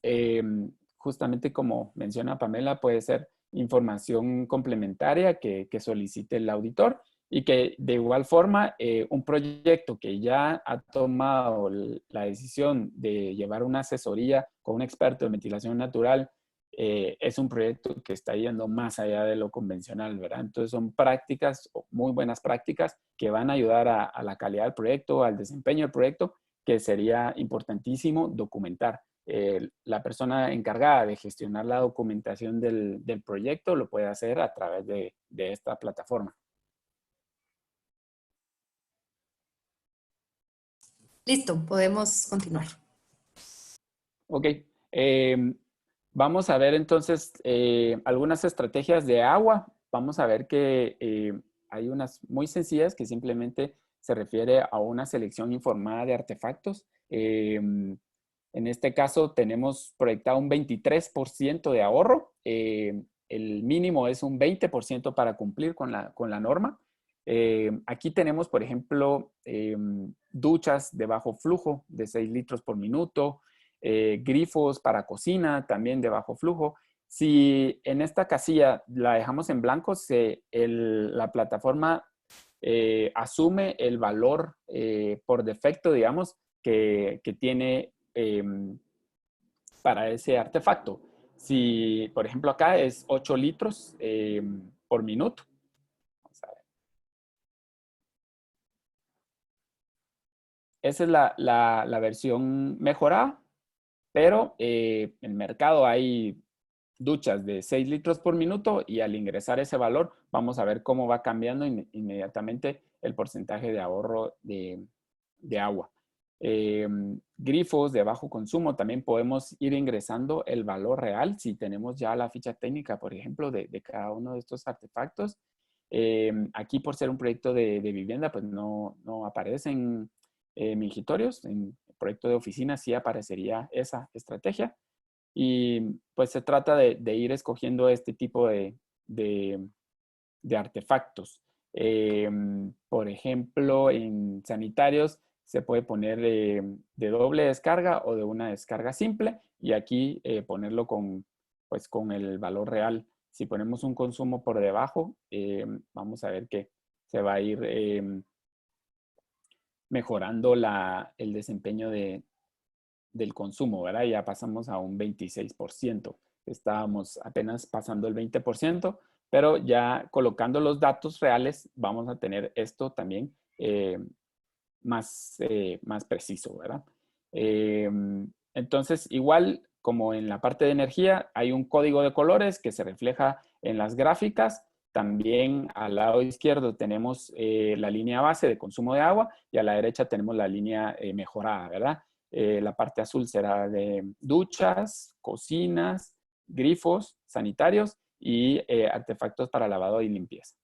justamente como menciona Pamela, puede ser información complementaria que solicite el auditor y que de igual forma un proyecto que ya ha tomado la decisión de llevar una asesoría con un experto de ventilación natural es un proyecto que está yendo más allá de lo convencional, ¿verdad? Entonces son prácticas, muy buenas prácticas que van a ayudar a la calidad del proyecto, al desempeño del proyecto, que sería importantísimo documentar. La persona encargada de gestionar la documentación del proyecto lo puede hacer a través de esta plataforma. Listo, podemos continuar. Ok. Vamos a ver entonces algunas estrategias de agua. Vamos a ver que hay unas muy sencillas que simplemente se refiere a una selección informada de artefactos. En este caso tenemos proyectado un 23% de ahorro. El mínimo es un 20% para cumplir con la norma. Aquí tenemos, por ejemplo, duchas de bajo flujo de 6 litros por minuto, grifos para cocina también de bajo flujo. Si en esta casilla la dejamos en blanco, la plataforma asume el valor por defecto, digamos, que tiene para ese artefacto. Si, por ejemplo, acá es 8 litros por minuto. Vamos a ver. Esa es la versión mejorada, pero en el mercado hay duchas de 6 litros por minuto y al ingresar ese valor vamos a ver cómo va cambiando inmediatamente el porcentaje de ahorro de agua. Grifos de bajo consumo, también podemos ir ingresando el valor real si tenemos ya la ficha técnica, por ejemplo, de cada uno de estos artefactos. Aquí por ser un proyecto de vivienda, pues no aparecen mingitorios. En el proyecto de oficina sí aparecería esa estrategia. Y pues se trata de ir escogiendo este tipo de artefactos. Por ejemplo, en sanitarios se puede poner de doble descarga o de una descarga simple y aquí ponerlo pues, con el valor real. Si ponemos un consumo por debajo, vamos a ver que se va a ir mejorando el desempeño del consumo, ¿verdad? Ya pasamos a un 26%. Estábamos apenas pasando el 20%, pero ya colocando los datos reales vamos a tener esto también más preciso, ¿verdad? Entonces, igual como en la parte de energía, hay un código de colores que se refleja en las gráficas. También al lado izquierdo tenemos la línea base de consumo de agua y a la derecha tenemos la línea mejorada, ¿verdad? La parte azul será de duchas, cocinas, grifos, sanitarios y artefactos para lavado y limpieza.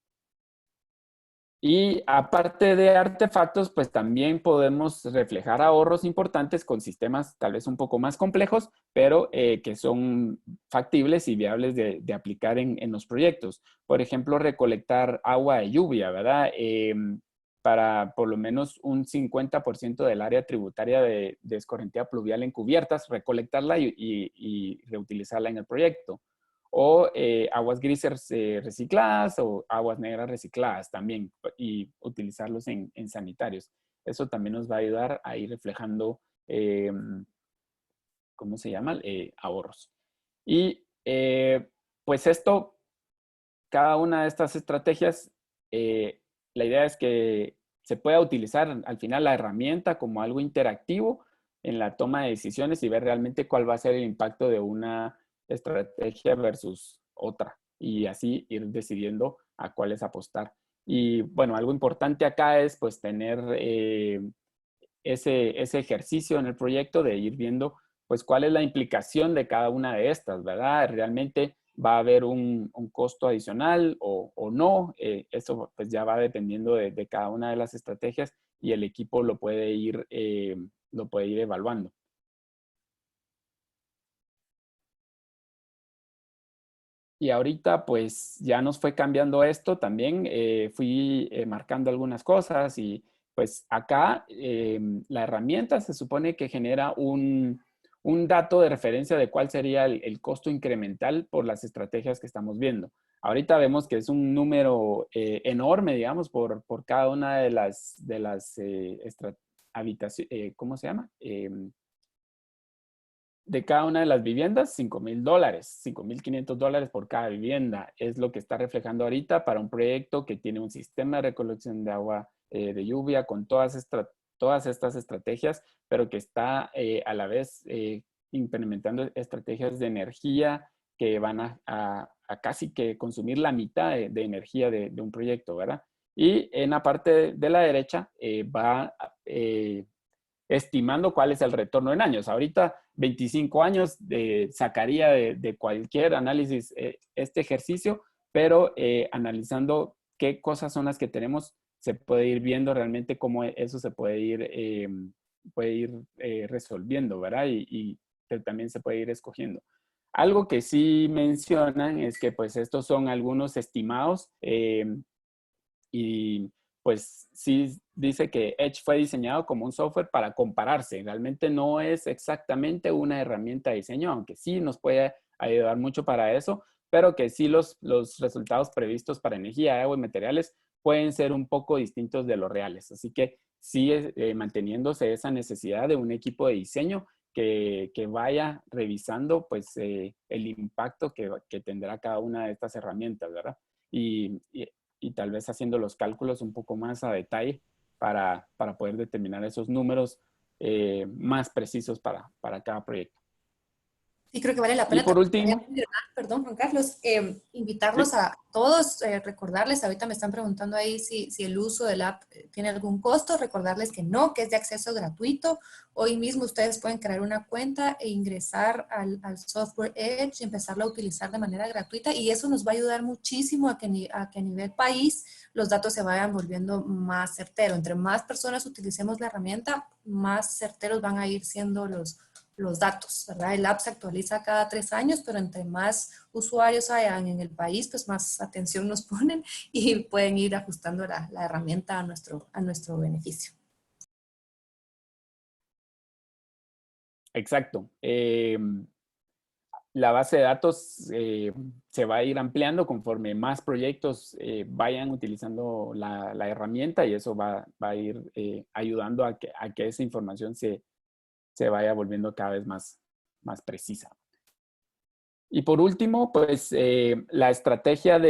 Y aparte de artefactos, pues también podemos reflejar ahorros importantes con sistemas tal vez un poco más complejos, pero que son factibles y viables de aplicar en los proyectos. Por ejemplo, recolectar agua de lluvia, ¿verdad? Para por lo menos un 50% del área tributaria de escorrentía pluvial en cubiertas, recolectarla y reutilizarla en el proyecto. O aguas grises recicladas o aguas negras recicladas también y utilizarlos en sanitarios. Eso también nos va a ayudar a ir reflejando, ¿cómo se llama? Ahorros. Y pues esto, cada una de estas estrategias, la idea es que se pueda utilizar al final la herramienta como algo interactivo en la toma de decisiones y ver realmente cuál va a ser el impacto de una estrategia versus otra y así ir decidiendo a cuáles apostar. Y bueno, algo importante acá es pues tener ese ejercicio en el proyecto de ir viendo pues cuál es la implicación de cada una de estas, ¿verdad? Realmente va a haber un costo adicional o no. Eso pues ya va dependiendo de cada una de las estrategias y el equipo lo puede ir evaluando. Y ahorita pues ya nos fue cambiando esto también, fui marcando algunas cosas y pues acá la herramienta se supone que genera un dato de referencia de cuál sería el costo incremental por las estrategias que estamos viendo. Ahorita vemos que es un número enorme, digamos, por cada una de las habitaciones, ¿cómo se llama? De cada una de las viviendas, $5,000, $5,500 por cada vivienda. Es lo que está reflejando ahorita para un proyecto que tiene un sistema de recolección de agua de lluvia con todas estas estrategias, pero que está a la vez implementando estrategias de energía que van a casi que consumir la mitad de energía de un proyecto, ¿verdad? Y en la parte de la derecha va estimando cuál es el retorno en años. Ahorita, 25 años sacaría de cualquier análisis este ejercicio, pero analizando qué cosas son las que tenemos, se puede ir viendo realmente cómo eso se puede ir resolviendo, ¿verdad? Y también se puede ir escogiendo. Algo que sí mencionan es que pues estos son algunos estimados y pues sí dice que Edge fue diseñado como un software para compararse. Realmente no es exactamente una herramienta de diseño, aunque sí nos puede ayudar mucho para eso, pero que sí los resultados previstos para energía, agua y materiales pueden ser un poco distintos de los reales. Así que sigue manteniéndose esa necesidad de un equipo de diseño que vaya revisando pues el impacto que tendrá cada una de estas herramientas, ¿verdad? Y tal vez haciendo los cálculos un poco más a detalle para poder determinar esos números más precisos para cada proyecto. Sí, creo que vale la Y pena por también, último, perdón, Juan Carlos, invitarlos ¿sí? a todos, recordarles, ahorita me están preguntando ahí si el uso del app tiene algún costo, recordarles que no, que es de acceso gratuito. Hoy mismo ustedes pueden crear una cuenta e ingresar al software Edge y empezarlo a utilizar de manera gratuita y eso nos va a ayudar muchísimo a que a nivel país los datos se vayan volviendo más certeros. Entre más personas utilicemos la herramienta, más certeros van a ir siendo los datos, ¿verdad? El app se actualiza cada 3 años, pero entre más usuarios hayan en el país, pues más atención nos ponen y pueden ir ajustando la herramienta a nuestro beneficio. Exacto. La base de datos se va a ir ampliando conforme más proyectos vayan utilizando la herramienta y eso va a ir ayudando a que esa información se vaya volviendo cada vez más precisa. Y por último, pues la estrategia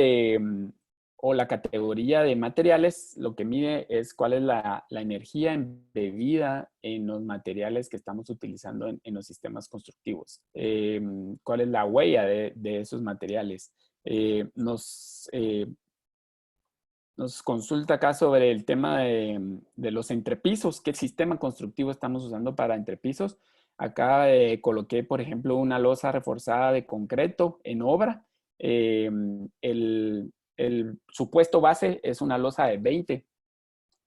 o la categoría de materiales, lo que mide es cuál es la energía embebida en los materiales que estamos utilizando en los sistemas constructivos. Cuál es la huella de esos materiales. Nos consulta acá sobre el tema de los entrepisos, qué sistema constructivo estamos usando para entrepisos. Acá coloqué, por ejemplo, una losa reforzada de concreto en obra. El supuesto base es una losa de 20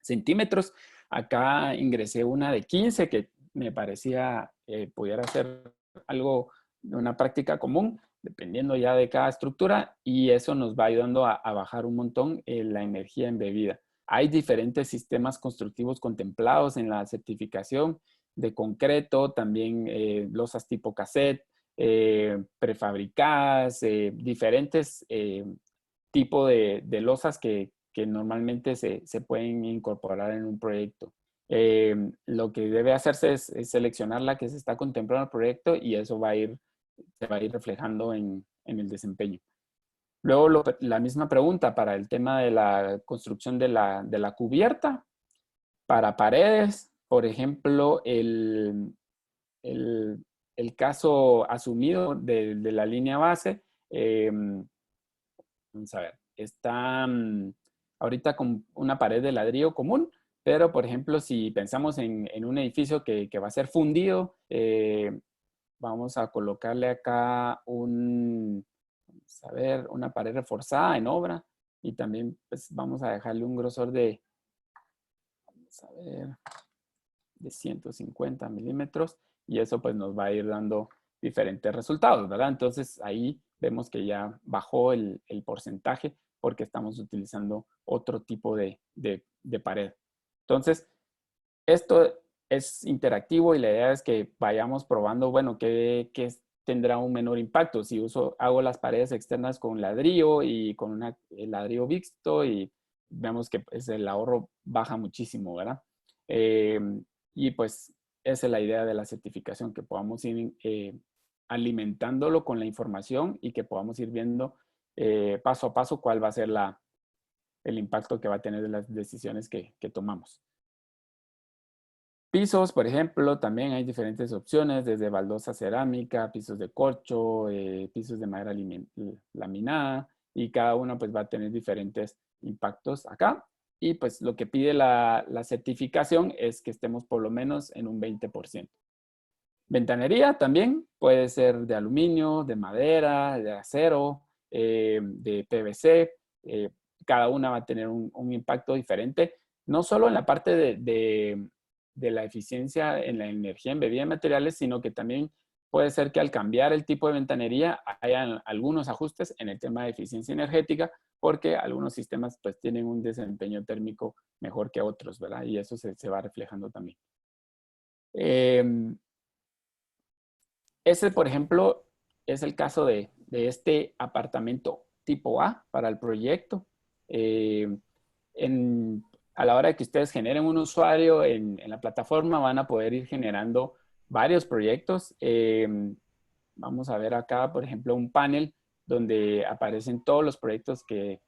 centímetros. Acá ingresé una de 15 que me parecía pudiera ser algo de una práctica común, dependiendo ya de cada estructura, y eso nos va ayudando a bajar un montón la energía embebida. Hay diferentes sistemas constructivos contemplados en la certificación de concreto, también losas tipo cassette, prefabricadas, diferentes tipos de losas que normalmente se pueden incorporar en un proyecto. Lo que debe hacerse es seleccionar la que se está contemplando en el proyecto y eso se va a ir reflejando en el desempeño. Luego, la misma pregunta para el tema de la construcción de la cubierta. Para paredes, por ejemplo, el caso asumido de la línea base, vamos a ver, está ahorita con una pared de ladrillo común, pero por ejemplo, si pensamos en un edificio que va a ser fundido, vamos a colocarle acá vamos a ver, una pared reforzada en obra y también pues, vamos a dejarle un grosor vamos a ver, de 150 milímetros y eso pues nos va a ir dando diferentes resultados, ¿verdad? Entonces ahí vemos que ya bajó el porcentaje porque estamos utilizando otro tipo de pared. Entonces, esto es interactivo y la idea es que vayamos probando, bueno, qué tendrá un menor impacto. Si hago las paredes externas con ladrillo y con el ladrillo mixto y vemos que pues, el ahorro baja muchísimo, ¿verdad? Eh, y pues esa es la idea de la certificación, que podamos ir alimentándolo con la información y que podamos ir viendo paso a paso cuál va a ser el impacto que va a tener de las decisiones que tomamos. Pisos, por ejemplo, también hay diferentes opciones, desde baldosa cerámica, pisos de corcho, pisos de madera laminada, y cada uno pues va a tener diferentes impactos acá. Y pues lo que pide la certificación es que estemos por lo menos en un 20%. Ventanería también puede ser de aluminio, de madera, de acero, de PVC. Cada una va a tener un impacto diferente, no solo en la parte de la eficiencia en la energía embebida en materiales, sino que también puede ser que al cambiar el tipo de ventanería hayan algunos ajustes en el tema de eficiencia energética, porque algunos sistemas pues tienen un desempeño térmico mejor que otros, ¿verdad? Y eso se va reflejando también. Ese, por ejemplo, es el caso de este apartamento tipo A para el proyecto. Eh, a la hora de que ustedes generen un usuario en la plataforma, van a poder ir generando varios proyectos. Vamos a ver acá, por ejemplo, un panel donde aparecen todos los proyectos que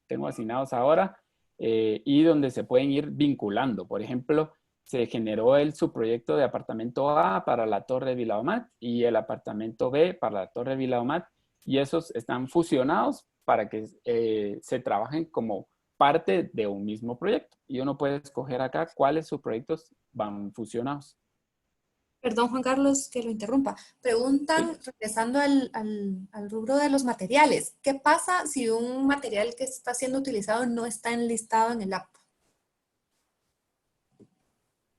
tengo asignados ahora y donde se pueden ir vinculando. Por ejemplo, se generó el subproyecto de apartamento A para la Torre Viladomat y el apartamento B para la Torre Viladomat, y esos están fusionados para que se trabajen como parte de un mismo proyecto. Y uno puede escoger acá cuáles subproyectos van fusionados. Perdón, Juan Carlos, que lo interrumpa. ¿Sí? Preguntan, regresando al rubro de los materiales, ¿qué pasa si un material que está siendo utilizado no está enlistado en el app?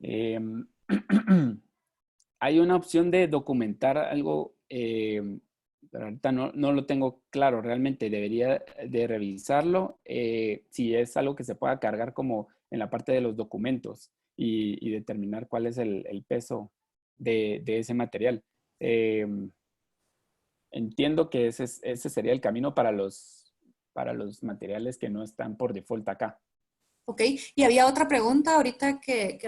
Eh, hay una opción de documentar algo, pero ahorita no lo tengo claro, realmente debería de revisarlo si es algo que se pueda cargar como en la parte de los documentos y determinar cuál es el peso de ese material. Eh, entiendo que ese sería el camino para los materiales que no están por default acá. Ok, y había otra pregunta ahorita que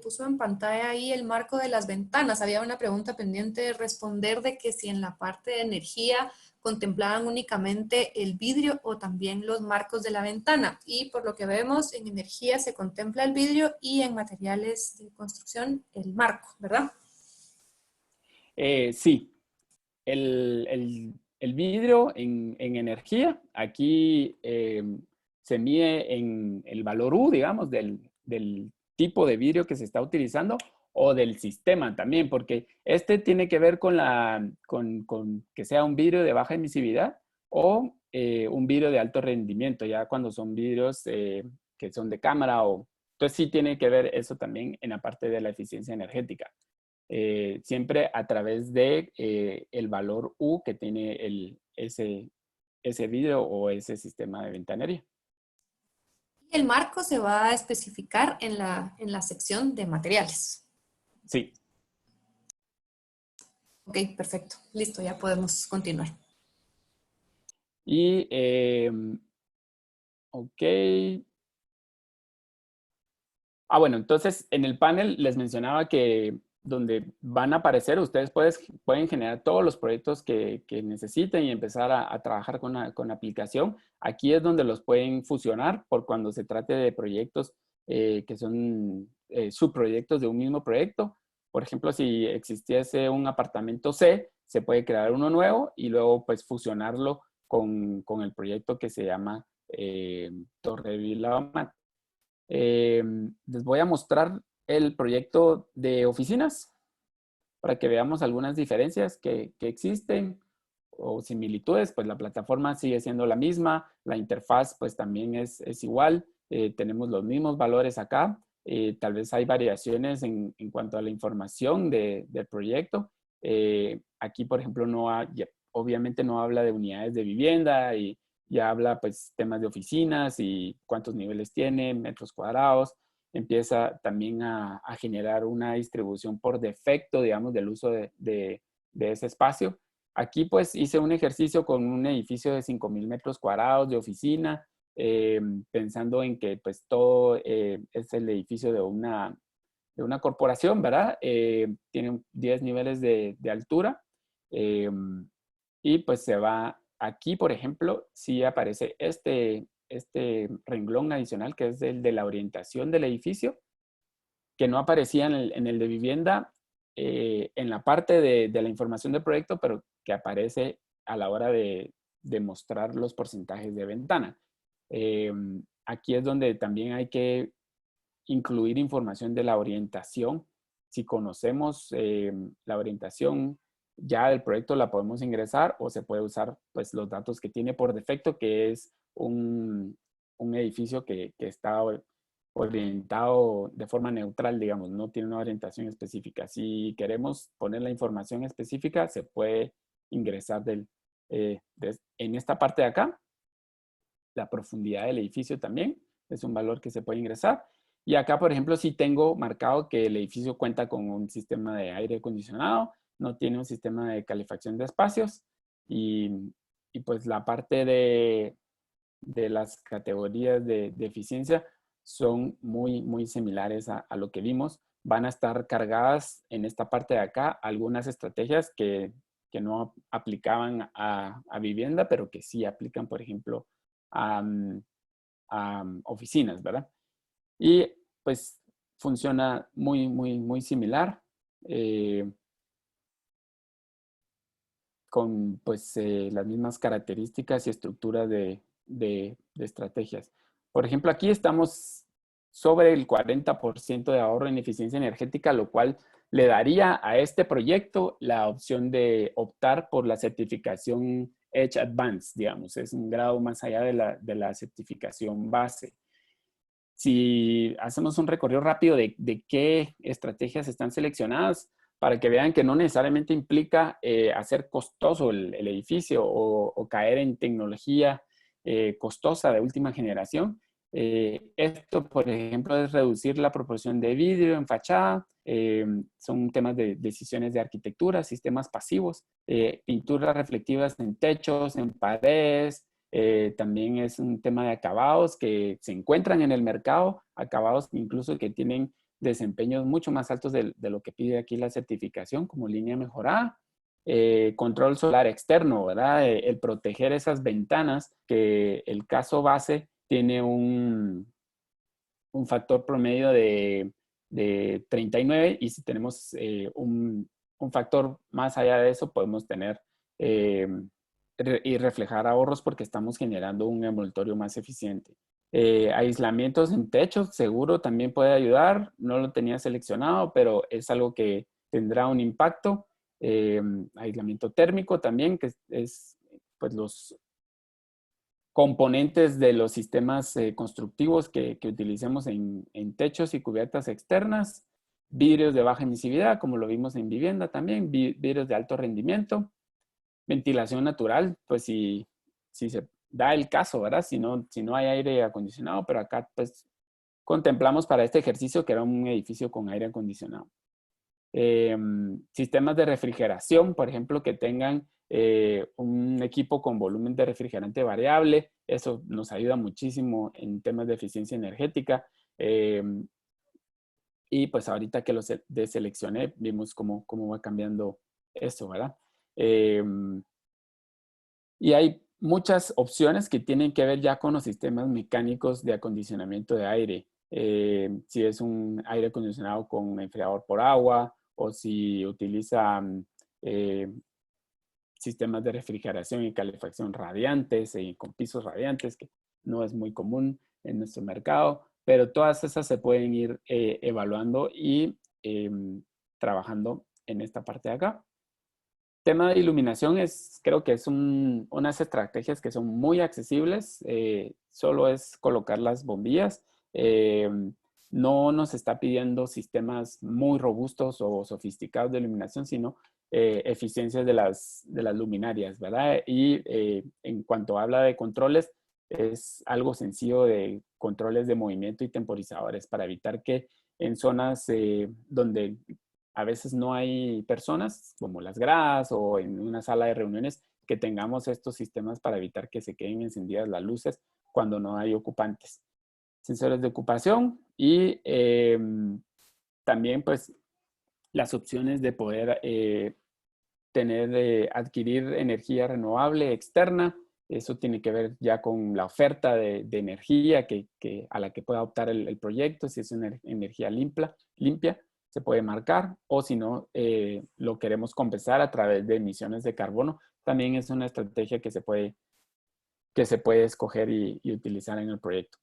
puso en pantalla ahí el marco de las ventanas. Había una pregunta pendiente de responder de que si en la parte de energía contemplaban únicamente el vidrio o también los marcos de la ventana. Y por lo que vemos, en energía se contempla el vidrio y en materiales de construcción el marco, ¿verdad? Sí, el vidrio en energía, aquí se mide en el valor U, digamos, del tipo de vidrio que se está utilizando o del sistema también, porque este tiene que ver con que sea un vidrio de baja emisividad o un vidrio de alto rendimiento, ya cuando son vidrios que son de cámara o... Entonces sí tiene que ver eso también en la parte de la eficiencia energética. Siempre a través de el valor U que tiene ese vidrio o ese sistema de ventanería. Y el marco se va a especificar en la sección de materiales. Sí. Ok, perfecto. Listo, ya podemos continuar. Y, ok. Bueno, entonces en el panel les mencionaba que donde van a aparecer, ustedes pueden generar todos los proyectos que necesiten y empezar a trabajar con la aplicación. Aquí es donde los pueden fusionar por cuando se trate de proyectos que son subproyectos de un mismo proyecto. Por ejemplo, si existiese un apartamento C, se puede crear uno nuevo y luego pues fusionarlo con el proyecto que se llama Torre Viladomat. Les voy a mostrar el proyecto de oficinas para que veamos algunas diferencias que existen o similitudes. Pues la plataforma sigue siendo la misma, la interfaz pues también es igual, tenemos los mismos valores acá. Tal vez hay variaciones en cuanto a la información del proyecto. Aquí, por ejemplo, obviamente no habla de unidades de vivienda y ya habla pues temas de oficinas y cuántos niveles tiene, metros cuadrados. empieza también a generar una distribución por defecto, digamos, del uso de ese espacio. Aquí pues hice un ejercicio con un edificio de 5,000 metros cuadrados de oficina, pensando en que pues todo es el edificio de una corporación, ¿verdad? Tiene 10 niveles de altura, y pues se va aquí, por ejemplo, sí aparece este renglón adicional que es el de la orientación del edificio, que no aparecía en el de vivienda, en la parte de la información del proyecto, pero que aparece a la hora de mostrar los porcentajes de ventana. Aquí es donde también hay que incluir información de la orientación. Si conocemos la orientación ya del proyecto, la podemos ingresar o se puede usar pues, los datos que tiene por defecto, que es un edificio que está orientado de forma neutral, digamos, no tiene una orientación específica. Si queremos poner la información específica, se puede ingresar en esta parte de acá. La profundidad del edificio también es un valor que se puede ingresar. Y acá, por ejemplo, sí tengo marcado que el edificio cuenta con un sistema de aire acondicionado, no tiene un sistema de calefacción de espacios y pues la parte de las categorías de eficiencia son muy similares a lo que vimos. Van a estar cargadas en esta parte de acá algunas estrategias que no aplicaban a vivienda, pero que sí aplican, por ejemplo, a oficinas, ¿verdad? Y pues funciona muy similar, con pues las mismas características y estructuras de estrategias. Por ejemplo, aquí estamos sobre el 40% de ahorro en eficiencia energética, lo cual le daría a este proyecto la opción de optar por la certificación Edge Advanced, digamos, es un grado más allá de la certificación base. Si hacemos un recorrido rápido de qué estrategias están seleccionadas, para que vean que no necesariamente implica hacer costoso el edificio o caer en tecnología costosa de última generación. Esto, por ejemplo, es reducir la proporción de vidrio en fachada. Son temas de decisiones de arquitectura, sistemas pasivos, pinturas reflectivas en techos, en paredes. También es un tema de acabados que se encuentran en el mercado, acabados incluso que tienen desempeños mucho más altos de lo que pide aquí la certificación como línea mejorada. Control solar externo, ¿verdad? El proteger esas ventanas, que el caso base tiene un factor promedio de 39 y si tenemos un factor más allá de eso podemos tener y reflejar ahorros porque estamos generando un envoltorio más eficiente. Aislamientos en techos, seguro también puede ayudar. No lo tenía seleccionado, pero es algo que tendrá un impacto. Aislamiento térmico también, que es pues los componentes de los sistemas constructivos que utilicemos en techos y cubiertas externas. Vidrios de baja emisividad, como lo vimos en vivienda también. Vidrios de alto rendimiento. Ventilación natural, pues si se da el caso, ¿verdad? Si no hay aire acondicionado, pero acá pues contemplamos para este ejercicio que era un edificio con aire acondicionado. Sistemas de refrigeración, por ejemplo, que tengan un equipo con volumen de refrigerante variable, eso nos ayuda muchísimo en temas de eficiencia energética. Y pues ahorita que los deseleccioné, vimos cómo va cambiando eso, ¿verdad? Y hay muchas opciones que tienen que ver ya con los sistemas mecánicos de acondicionamiento de aire. Si es un aire acondicionado con enfriador por agua o si utiliza sistemas de refrigeración y calefacción radiantes y con pisos radiantes, que no es muy común en nuestro mercado, pero todas esas se pueden ir evaluando y trabajando en esta parte de acá. Tema de iluminación creo que es unas estrategias que son muy accesibles. Solo es colocar las bombillas. No nos está pidiendo sistemas muy robustos o sofisticados de iluminación, sino eficiencias de las luminarias, ¿verdad? Y en cuanto habla de controles, es algo sencillo de controles de movimiento y temporizadores para evitar que en zonas donde a veces no hay personas, como las gradas o en una sala de reuniones, que tengamos estos sistemas para evitar que se queden encendidas las luces cuando no hay ocupantes. Sensores de ocupación y también pues las opciones de poder adquirir energía renovable externa. Eso tiene que ver ya con la oferta de energía a la que pueda optar el proyecto. Si es una energía limpia, se puede marcar, o si no, lo queremos compensar a través de emisiones de carbono. También es una estrategia que se puede escoger y utilizar en el proyecto.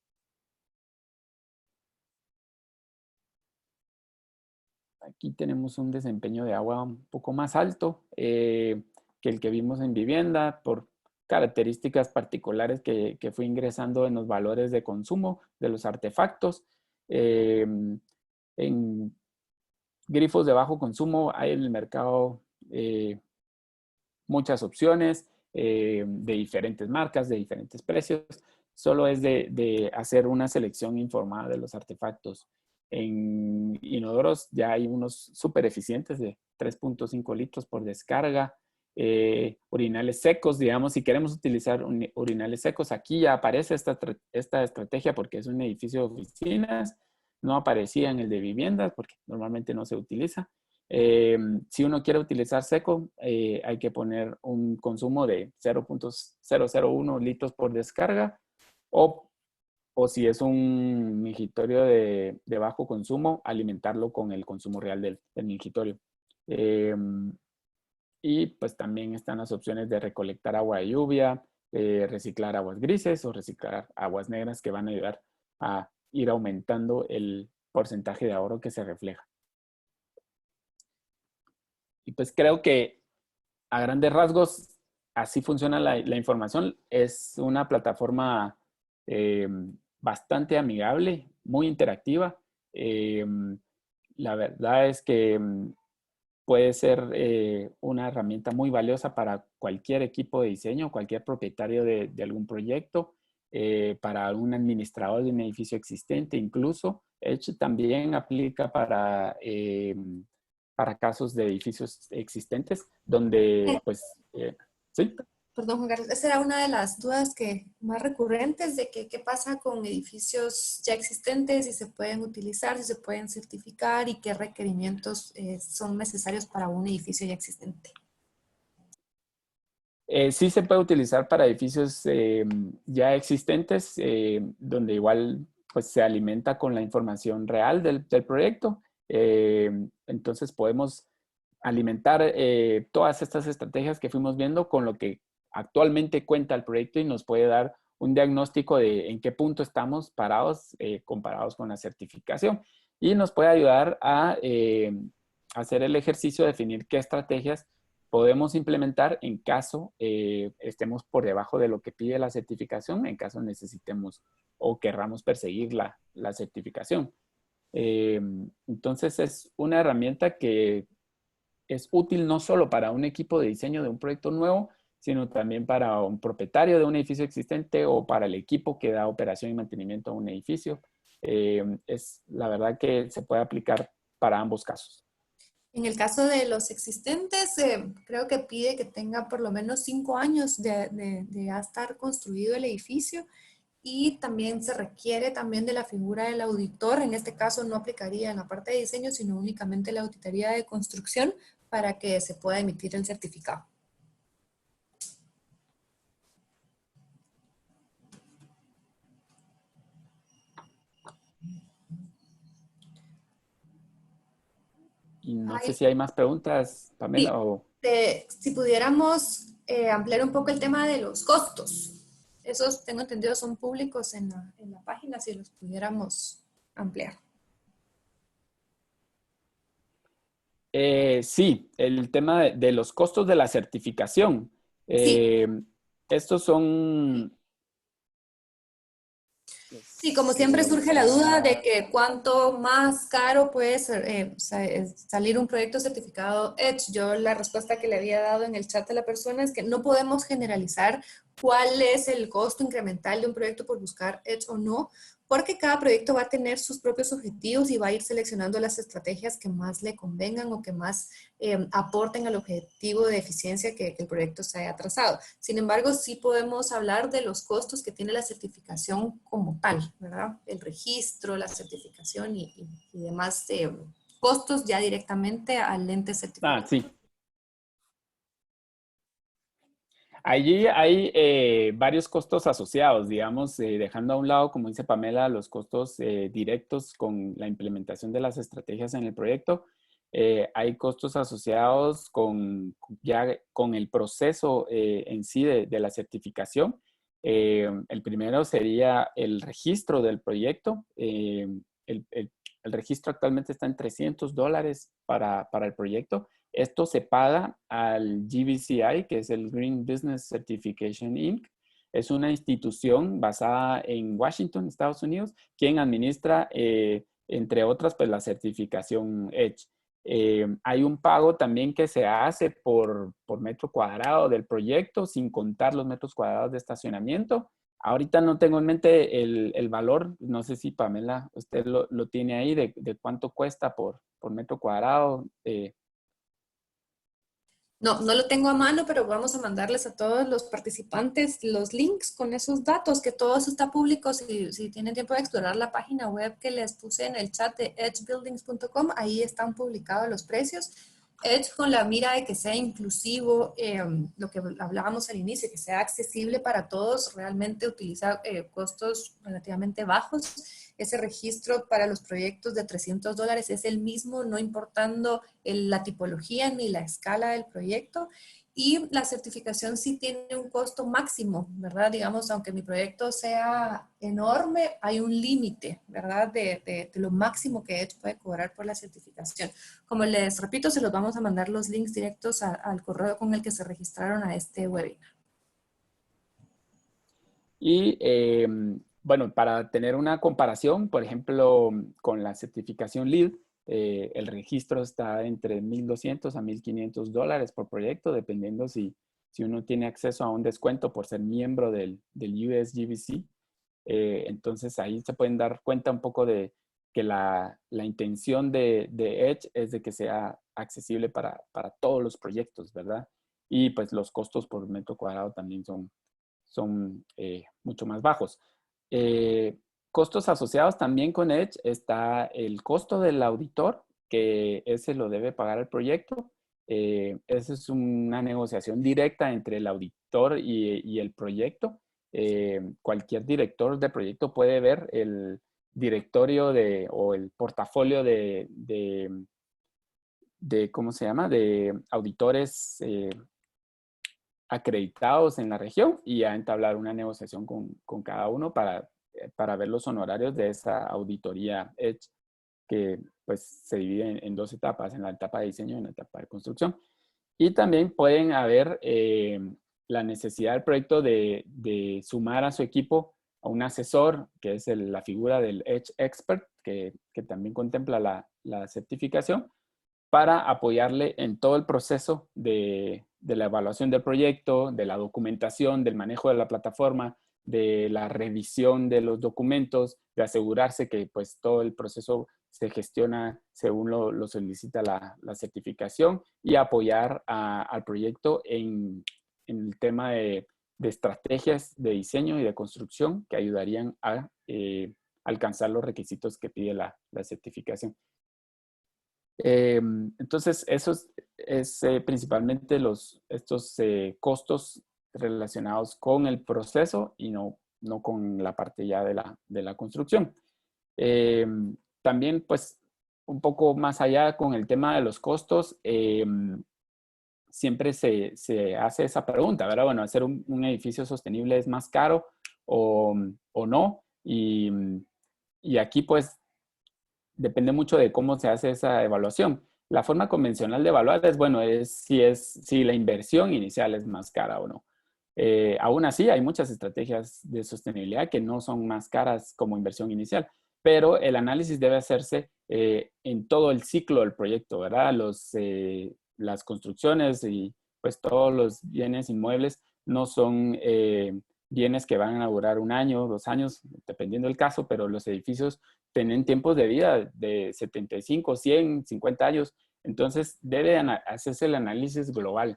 Aquí tenemos un desempeño de agua un poco más alto que el que vimos en vivienda por características particulares que fui ingresando en los valores de consumo de los artefactos. En grifos de bajo consumo hay en el mercado muchas opciones de diferentes marcas, de diferentes precios. Solo es de hacer una selección informada de los artefactos. En inodoros ya hay unos súper eficientes de 3.5 litros por descarga. Urinales secos, digamos, si queremos utilizar urinales secos, aquí ya aparece esta estrategia porque es un edificio de oficinas. No aparecía en el de viviendas porque normalmente no se utiliza. Si uno quiere utilizar seco, hay que poner un consumo de 0.001 litros por descarga o si es un mingitorio de bajo consumo, alimentarlo con el consumo real del mingitorio. Y pues también están las opciones de recolectar agua de lluvia, reciclar aguas grises o reciclar aguas negras que van a ayudar a ir aumentando el porcentaje de ahorro que se refleja. Y pues creo que a grandes rasgos así funciona la información. Es una plataforma bastante amigable, muy interactiva. La verdad es que puede ser una herramienta muy valiosa para cualquier equipo de diseño, cualquier propietario de algún proyecto, para un administrador de un edificio existente incluso. Edge también aplica para casos de edificios existentes, donde pues, ¿sí? Perdón, Juan Carlos, esa era una de las dudas más recurrentes de qué pasa con edificios ya existentes, si se pueden utilizar, si se pueden certificar y qué requerimientos son necesarios para un edificio ya existente. Sí se puede utilizar para edificios ya existentes, donde igual pues, se alimenta con la información real del proyecto. Entonces podemos alimentar todas estas estrategias que fuimos viendo con lo que actualmente cuenta el proyecto y nos puede dar un diagnóstico de en qué punto estamos parados comparados con la certificación. Y nos puede ayudar a hacer el ejercicio de definir qué estrategias podemos implementar en caso estemos por debajo de lo que pide la certificación, en caso necesitemos o querramos perseguir la certificación. Entonces es una herramienta que es útil no solo para un equipo de diseño de un proyecto nuevo, sino también para un propietario de un edificio existente o para el equipo que da operación y mantenimiento a un edificio. Es la verdad que se puede aplicar para ambos casos. En el caso de los existentes, creo que pide que tenga por lo menos 5 años de ya estar construido el edificio y también se requiere también de la figura del auditor. En este caso no aplicaría en la parte de diseño, sino únicamente la auditoría de construcción para que se pueda emitir el certificado. Y no sé si hay más preguntas, Pamela. Sí, O... si pudiéramos ampliar un poco el tema de los costos. Esos, tengo entendido, son públicos en la página, si los pudiéramos ampliar. Sí, el tema de los costos de la certificación. Sí. Estos son... Sí, como siempre surge la duda de que cuánto más caro puede salir un proyecto certificado EDGE. Yo la respuesta que le había dado en el chat a la persona es que no podemos generalizar cuál es el costo incremental de un proyecto por buscar Edge o no, porque cada proyecto va a tener sus propios objetivos y va a ir seleccionando las estrategias que más le convengan o que más aporten al objetivo de eficiencia que el proyecto se haya trazado. Sin embargo, sí podemos hablar de los costos que tiene la certificación como tal, ¿verdad? El registro, la certificación y demás costos ya directamente al ente Ah, certificador. sí. Allí hay varios costos asociados, digamos, dejando a un lado, como dice Pamela, los costos directos con la implementación de las estrategias en el proyecto. Hay costos asociados ya con el proceso en sí de la certificación. El primero sería el registro del proyecto. El registro actualmente está en $300 para el proyecto. Esto se paga al GBCI, que es el Green Business Certification Inc. Es una institución basada en Washington, Estados Unidos, quien administra, entre otras, pues la certificación EDGE. Hay un pago también que se hace por metro cuadrado del proyecto, sin contar los metros cuadrados de estacionamiento. Ahorita no tengo en mente el valor, no sé si Pamela, usted lo tiene ahí, de cuánto cuesta por metro cuadrado. No, no lo tengo a mano, pero vamos a mandarles a todos los participantes los links con esos datos, que todo eso está público. Si tienen tiempo de explorar la página web que les puse en el chat de edgebuildings.com, ahí están publicados los precios. Edge con la mira de que sea inclusivo, lo que hablábamos al inicio, que sea accesible para todos, realmente utiliza costos relativamente bajos. Ese registro para los proyectos de $300 es el mismo, no importando la tipología ni la escala del proyecto. Y la certificación sí tiene un costo máximo, ¿verdad? Digamos, aunque mi proyecto sea enorme, hay un límite, ¿verdad? De lo máximo que Edge puede cobrar por la certificación. Como les repito, se los vamos a mandar los links directos al correo con el que se registraron a este webinar. Y bueno, para tener una comparación, por ejemplo, con la certificación LEED, el registro está entre $1,200 a $1,500 por proyecto, dependiendo si uno tiene acceso a un descuento por ser miembro del USGBC. Entonces ahí se pueden dar cuenta un poco de que la intención de Edge es de que sea accesible para todos los proyectos, ¿verdad? Y pues los costos por metro cuadrado también son mucho más bajos. Costos asociados también con Edge está el costo del auditor, que ese lo debe pagar el proyecto. Esa es una negociación directa entre el auditor y el proyecto. Cualquier director de proyecto puede ver el directorio o el portafolio ¿cómo se llama? De auditores acreditados en la región y a entablar una negociación con cada uno para ver los honorarios de esa auditoría Edge, que pues se divide en dos etapas, en la etapa de diseño y en la etapa de construcción. Y también pueden haber la necesidad del proyecto de sumar a su equipo a un asesor, que es la figura del Edge Expert, que también contempla la certificación, para apoyarle en todo el proceso de la evaluación del proyecto, de la documentación, del manejo de la plataforma, de la revisión de los documentos, de asegurarse que pues todo el proceso se gestiona según lo solicita la certificación y apoyar al proyecto en el tema de estrategias de diseño y de construcción que ayudarían a alcanzar los requisitos que pide la certificación. Entonces, eso es principalmente estos costos relacionados con el proceso y no con la parte ya de la construcción. También, pues, un poco más allá con el tema de los costos, siempre se hace esa pregunta, ¿verdad? Bueno, ¿hacer un edificio sostenible es más caro o no? Y aquí, pues, depende mucho de cómo se hace esa evaluación. La forma convencional de evaluar es, bueno, si la inversión inicial es más cara o no. Aún así, hay muchas estrategias de sostenibilidad que no son más caras como inversión inicial, pero el análisis debe hacerse en todo el ciclo del proyecto, ¿verdad? Las construcciones y pues todos los bienes inmuebles no son bienes que van a durar 1 año, 2 años, dependiendo del caso, pero los edificios tienen tiempos de vida de 75, 100, 50 años. Entonces, debe hacerse el análisis global.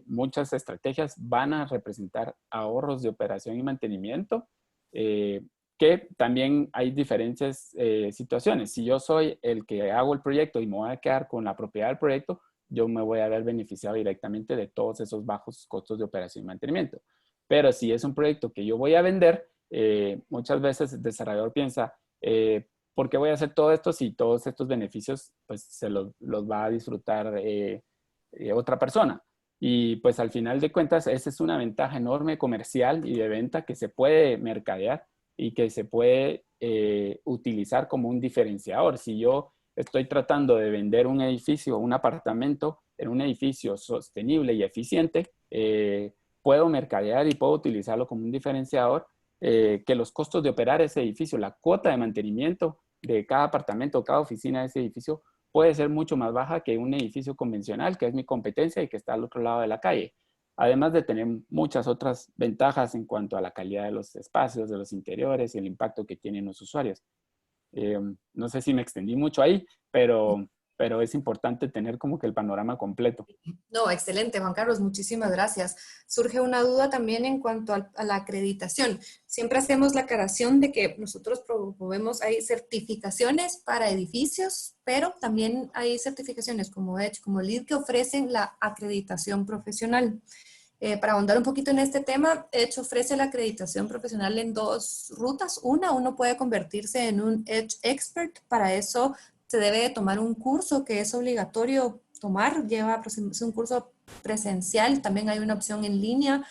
Muchas estrategias van a representar ahorros de operación y mantenimiento, que también hay diferentes situaciones. Si yo soy el que hago el proyecto y me voy a quedar con la propiedad del proyecto, yo me voy a ver beneficiado directamente de todos esos bajos costos de operación y mantenimiento. Pero si es un proyecto que yo voy a vender, muchas veces el desarrollador piensa, ¿por qué voy a hacer todo esto si todos estos beneficios pues, se los va a disfrutar otra persona? Y pues al final de cuentas, esa es una ventaja enorme comercial y de venta que se puede mercadear y que se puede utilizar como un diferenciador. Si yo estoy tratando de vender un edificio, un apartamento en un edificio sostenible y eficiente, puedo mercadear y puedo utilizarlo como un diferenciador, que los costos de operar ese edificio, la cuota de mantenimiento de cada apartamento, cada oficina de ese edificio, puede ser mucho más baja que un edificio convencional, que es mi competencia y que está al otro lado de la calle. Además de tener muchas otras ventajas en cuanto a la calidad de los espacios, de los interiores y el impacto que tienen los usuarios. No sé si me extendí mucho ahí, pero es importante tener como que el panorama completo. No, excelente, Juan Carlos, muchísimas gracias. Surge una duda también en cuanto a la acreditación. Siempre hacemos la aclaración de que nosotros promovemos, hay certificaciones para edificios, pero también hay certificaciones como EDGE, como LEED, que ofrecen la acreditación profesional. Para ahondar un poquito en este tema, EDGE ofrece la acreditación profesional en 2 rutas. Uno puede convertirse en un EDGE Expert. Para eso se debe tomar un curso que es obligatorio tomar. Es un curso presencial. También hay una opción en línea.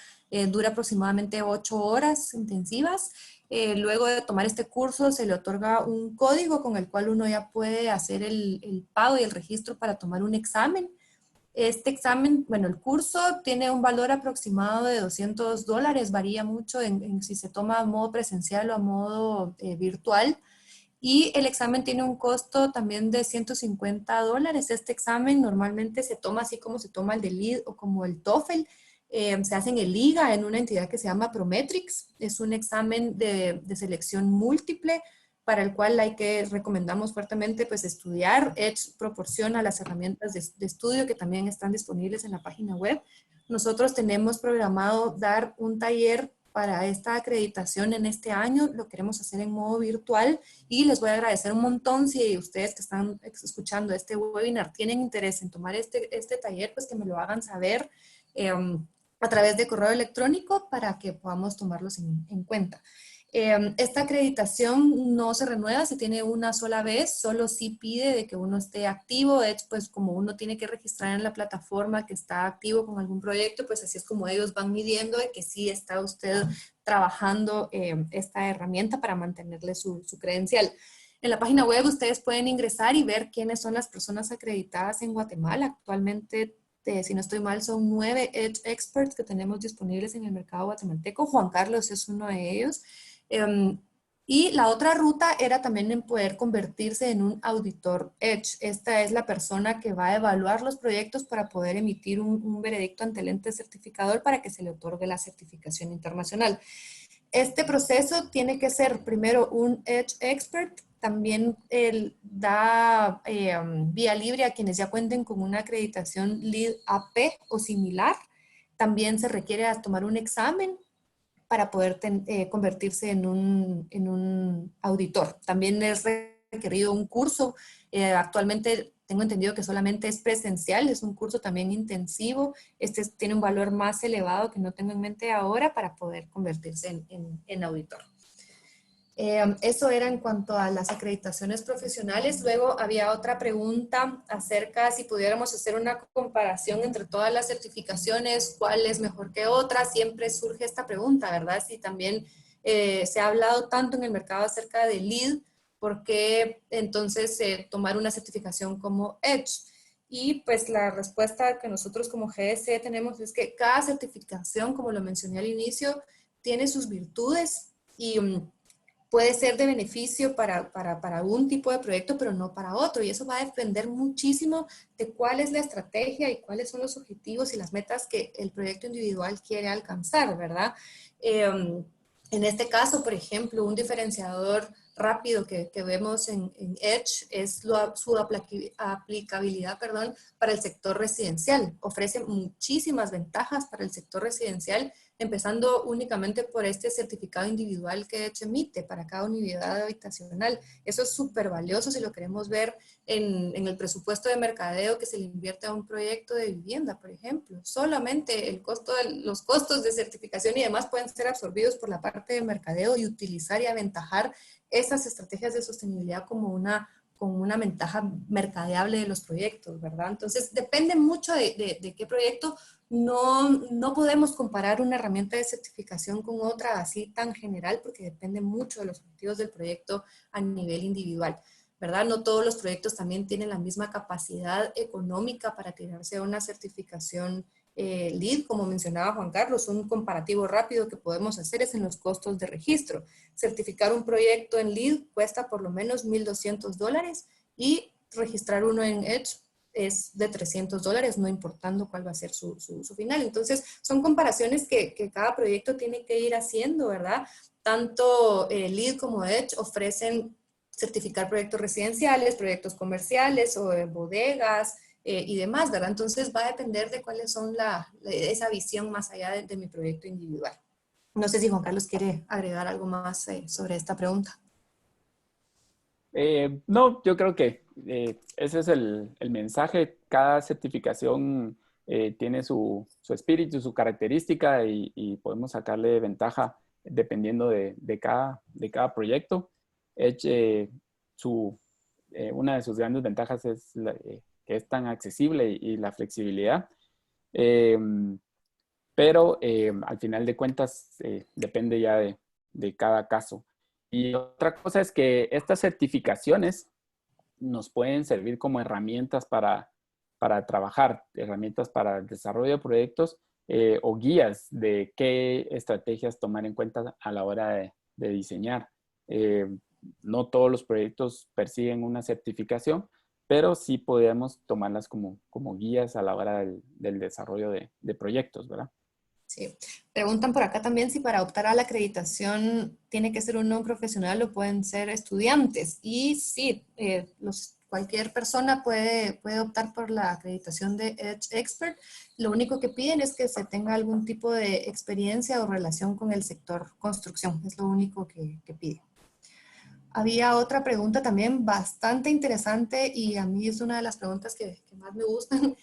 Dura aproximadamente 8 horas intensivas. Luego de tomar este curso se le otorga un código con el cual uno ya puede hacer el pago y el registro para tomar un examen. Este examen, bueno, el curso tiene un valor aproximado de $200, varía mucho en si se toma a modo presencial o a modo virtual. Y el examen tiene un costo también de $150. Este examen normalmente se toma así como se toma el de LEED o como el TOEFL. Se hace en el IGA, en una entidad que se llama Prometrics. Es un examen de selección múltiple para el cual recomendamos fuertemente pues estudiar. EDGE proporciona las herramientas de estudio que también están disponibles en la página web. Nosotros tenemos programado dar un taller para esta acreditación en este año. Lo queremos hacer en modo virtual y les voy a agradecer un montón si ustedes que están escuchando este webinar tienen interés en tomar este taller, pues que me lo hagan saber a través de correo electrónico para que podamos tomarlos en cuenta. Esta acreditación no se renueva, se tiene una sola vez, solo sí pide de que uno esté activo. De hecho, pues como uno tiene que registrar en la plataforma que está activo con algún proyecto, pues así es como ellos van midiendo de que sí está usted trabajando esta herramienta para mantenerle su credencial. En la página web ustedes pueden ingresar y ver quiénes son las personas acreditadas en Guatemala. Actualmente, si no estoy mal, son 9 EDGE Experts que tenemos disponibles en el mercado guatemalteco. Juan Carlos es uno de ellos. Y la otra ruta era también en poder convertirse en un auditor EDGE. Esta es la persona que va a evaluar los proyectos para poder emitir un veredicto ante el ente certificador para que se le otorgue la certificación internacional. Este proceso tiene que ser primero un EDGE Expert. También da vía libre a quienes ya cuenten con una acreditación LEED AP o similar. También se requiere tomar un examen para poder convertirse en un auditor. También es requerido un curso. Actualmente tengo entendido que solamente es presencial, es un curso también intensivo. Este tiene un valor más elevado que no tengo en mente ahora para poder convertirse en auditor. Eso era en cuanto a las acreditaciones profesionales. Luego había otra pregunta acerca si pudiéramos hacer una comparación entre todas las certificaciones, cuál es mejor que otra. Siempre surge esta pregunta, ¿verdad? Si también se ha hablado tanto en el mercado acerca de LEED, ¿por qué entonces tomar una certificación como EDGE? Y pues la respuesta que nosotros como GSE tenemos es que cada certificación, como lo mencioné al inicio, tiene sus virtudes y puede ser de beneficio para un tipo de proyecto, pero no para otro. Y eso va a depender muchísimo de cuál es la estrategia y cuáles son los objetivos y las metas que el proyecto individual quiere alcanzar, ¿verdad? En este caso, por ejemplo, un diferenciador rápido que vemos en Edge es su aplicabilidad, perdón, para el sector residencial. Ofrece muchísimas ventajas para el sector residencial, empezando únicamente por este certificado individual que Edge emite para cada unidad habitacional. Eso es súper valioso si lo queremos ver en el presupuesto de mercadeo que se le invierte a un proyecto de vivienda, por ejemplo. Solamente los costos de certificación y demás pueden ser absorbidos por la parte de mercadeo y utilizar y aventajar esas estrategias de sostenibilidad como una ventaja mercadeable de los proyectos, ¿verdad? Entonces, depende mucho de qué proyecto. No podemos comparar una herramienta de certificación con otra así tan general porque depende mucho de los objetivos del proyecto a nivel individual, ¿verdad? No todos los proyectos también tienen la misma capacidad económica para tirarse a una certificación LEED, como mencionaba Juan Carlos. Un comparativo rápido que podemos hacer es en los costos de registro. Certificar un proyecto en LEED cuesta por lo menos $1,200 y registrar uno en Edge es de $300, no importando cuál va a ser su final. Entonces, son comparaciones que cada proyecto tiene que ir haciendo, ¿verdad? Tanto LEED como Edge ofrecen certificar proyectos residenciales, proyectos comerciales o bodegas y demás, ¿verdad? Entonces, va a depender de cuáles son esa visión más allá de mi proyecto individual. No sé si Juan Carlos quiere agregar algo más sobre esta pregunta. No, yo creo que ese es el mensaje. Cada certificación tiene su espíritu, su característica y podemos sacarle ventaja dependiendo de cada proyecto. Edge, una de sus grandes ventajas es que es tan accesible y la flexibilidad. Eh, pero al final de cuentas depende ya de cada caso. Y otra cosa es que estas certificaciones nos pueden servir como herramientas para trabajar, herramientas para el desarrollo de proyectos o guías de qué estrategias tomar en cuenta a la hora de diseñar. No todos los proyectos persiguen una certificación, pero sí podemos tomarlas como guías a la hora del desarrollo de proyectos, ¿verdad? Sí. Preguntan por acá también si para optar a la acreditación tiene que ser un no profesional o pueden ser estudiantes. Y sí, cualquier persona puede optar por la acreditación de Edge Expert. Lo único que piden es que se tenga algún tipo de experiencia o relación con el sector construcción. Es lo único que piden. Había otra pregunta también bastante interesante y a mí es una de las preguntas que más me gustan.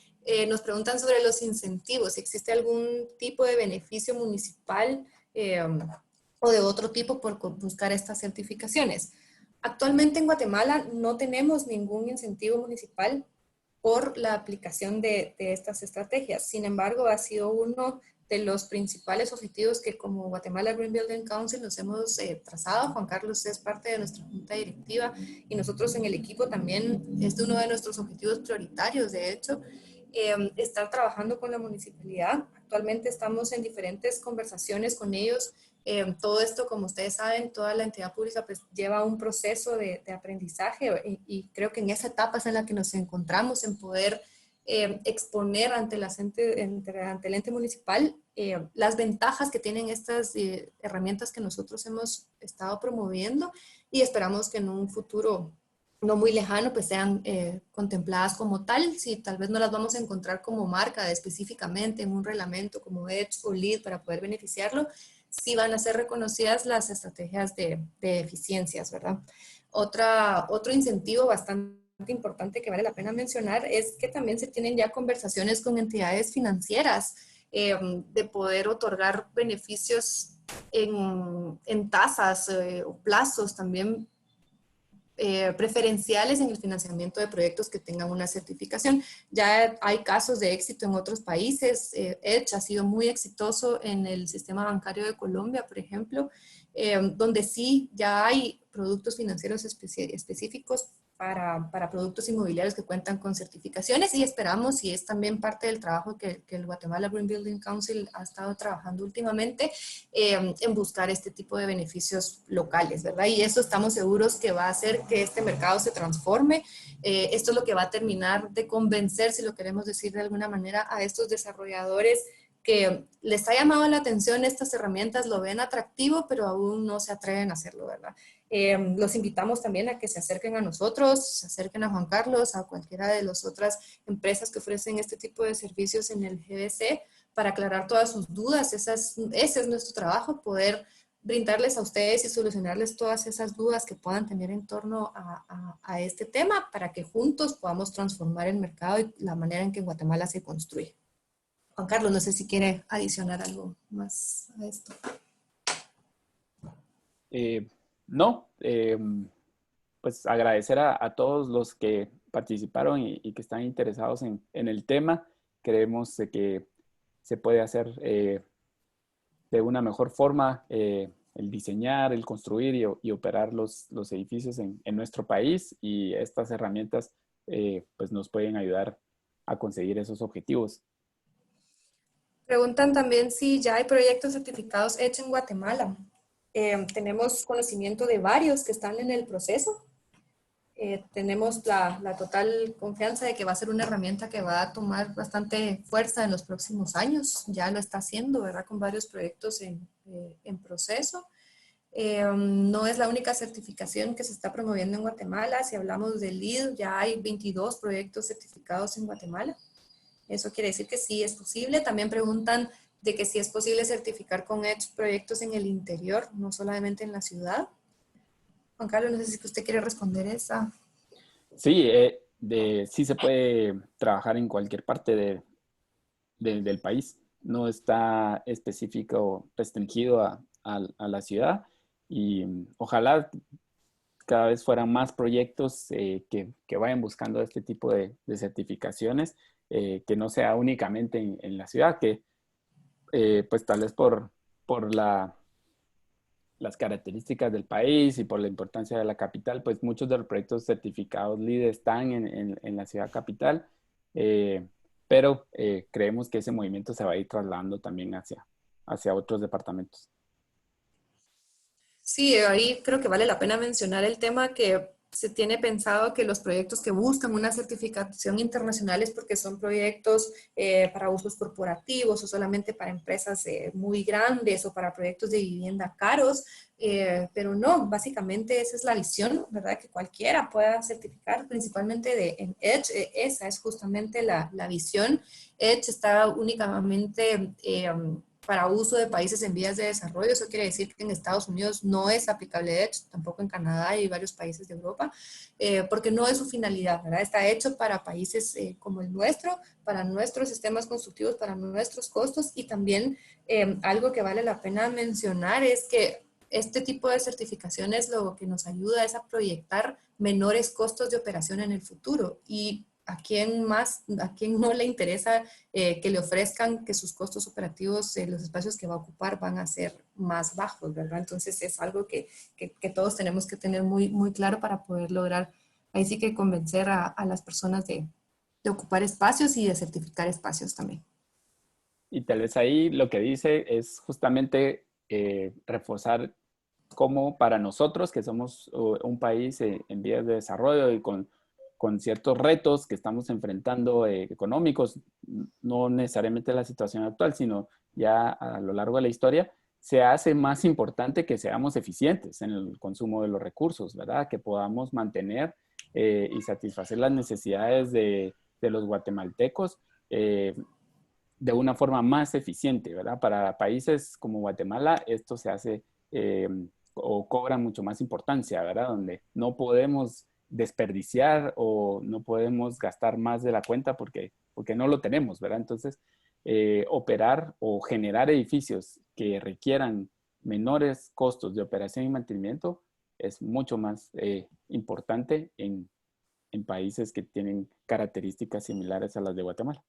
Nos preguntan sobre los incentivos, si existe algún tipo de beneficio municipal o de otro tipo por buscar estas certificaciones. Actualmente en Guatemala no tenemos ningún incentivo municipal por la aplicación de estas estrategias. Sin embargo, ha sido uno de los principales objetivos que como Guatemala Green Building Council nos hemos trazado. Juan Carlos es parte de nuestra junta directiva y nosotros en el equipo también es uno de nuestros objetivos prioritarios, de hecho, estar trabajando con la municipalidad. Actualmente estamos en diferentes conversaciones con ellos. Todo esto, como ustedes saben, toda la entidad pública pues, lleva un proceso de aprendizaje y creo que en esa etapa es en la que nos encontramos en poder exponer ante el ente municipal las ventajas que tienen estas herramientas que nosotros hemos estado promoviendo y esperamos que en un futuro no muy lejano pues sean contempladas como tal. Si tal vez no las vamos a encontrar como marca específicamente en un reglamento como Edge o LEED para poder beneficiarlo, sí van a ser reconocidas las estrategias de eficiencias, ¿verdad? Otro incentivo bastante importante que vale la pena mencionar es que también se tienen ya conversaciones con entidades financieras de poder otorgar beneficios en tasas o plazos también preferenciales en el financiamiento de proyectos que tengan una certificación. Ya hay casos de éxito en otros países. Edge ha sido muy exitoso en el sistema bancario de Colombia, por ejemplo, donde sí ya hay productos financieros específicos para productos inmobiliarios que cuentan con certificaciones y esperamos, y es también parte del trabajo que el Guatemala Green Building Council ha estado trabajando últimamente, en buscar este tipo de beneficios locales, ¿verdad? Y eso estamos seguros que va a hacer que este mercado se transforme. Esto es lo que va a terminar de convencer, si lo queremos decir de alguna manera, a estos desarrolladores que les ha llamado la atención estas herramientas, lo ven atractivo, pero aún no se atreven a hacerlo, ¿verdad? Los invitamos también a que se acerquen a nosotros, se acerquen a Juan Carlos, a cualquiera de las otras empresas que ofrecen este tipo de servicios en el GBC para aclarar todas sus dudas. Ese es nuestro trabajo, poder brindarles a ustedes y solucionarles todas esas dudas que puedan tener en torno a este tema para que juntos podamos transformar el mercado y la manera en que Guatemala se construye. Juan Carlos, no sé si quiere adicionar algo más a esto. No, pues agradecer a todos los que participaron y que están interesados en el tema. Creemos que se puede hacer de una mejor forma el diseñar, el construir y operar los edificios en nuestro país, y estas herramientas pues nos pueden ayudar a conseguir esos objetivos. Preguntan también si ya hay proyectos certificados hechos en Guatemala. Tenemos conocimiento de varios que están en el proceso. Tenemos la total confianza de que va a ser una herramienta que va a tomar bastante fuerza en los próximos años. Ya lo está haciendo, ¿verdad? Con varios proyectos en proceso. No es la única certificación que se está promoviendo en Guatemala. Si hablamos de LEED, ya hay 22 proyectos certificados en Guatemala. Eso quiere decir que sí es posible. También preguntan de que si es posible certificar con EDGE proyectos en el interior, no solamente en la ciudad. Juan Carlos, no sé si usted quiere responder esa. Sí, sí se puede trabajar en cualquier parte del país. No está específico, restringido a la ciudad, y ojalá cada vez fueran más proyectos que vayan buscando este tipo de certificaciones, que no sea únicamente en la ciudad, que pues tal vez por las características del país y por la importancia de la capital, pues muchos de los proyectos certificados LEED están en la ciudad capital, pero creemos que ese movimiento se va a ir trasladando también hacia otros departamentos. Sí, ahí creo que vale la pena mencionar el tema que se tiene pensado que los proyectos que buscan una certificación internacional es porque son proyectos para usos corporativos o solamente para empresas muy grandes o para proyectos de vivienda caros, pero no, básicamente esa es la visión, ¿verdad? Que cualquiera pueda certificar, principalmente en EDGE, esa es justamente la visión. EDGE está únicamente para uso de países en vías de desarrollo. Eso quiere decir que en Estados Unidos no es aplicable EDGE, tampoco en Canadá y varios países de Europa, porque no es su finalidad, ¿verdad? Está hecho para países como el nuestro, para nuestros sistemas constructivos, para nuestros costos, y también algo que vale la pena mencionar es que este tipo de certificaciones lo que nos ayuda es a proyectar menores costos de operación en el futuro. Y a quién no le interesa que le ofrezcan que sus costos operativos, los espacios que va a ocupar van a ser más bajos, ¿verdad? Entonces es algo que todos tenemos que tener muy, muy claro para poder lograr, ahí sí que convencer a las personas de ocupar espacios y de certificar espacios también. Y tal vez ahí lo que dice es justamente reforzar cómo para nosotros, que somos un país en vías de desarrollo y con ciertos retos que estamos enfrentando económicos, no necesariamente la situación actual, sino ya a lo largo de la historia, se hace más importante que seamos eficientes en el consumo de los recursos, ¿verdad? Que podamos mantener y satisfacer las necesidades de los guatemaltecos de una forma más eficiente, ¿verdad? Para países como Guatemala, esto se hace o cobra mucho más importancia, ¿verdad? Donde no podemos desperdiciar o no podemos gastar más de la cuenta porque no lo tenemos, ¿verdad? Entonces, operar o generar edificios que requieran menores costos de operación y mantenimiento es mucho más importante en países que tienen características similares a las de Guatemala.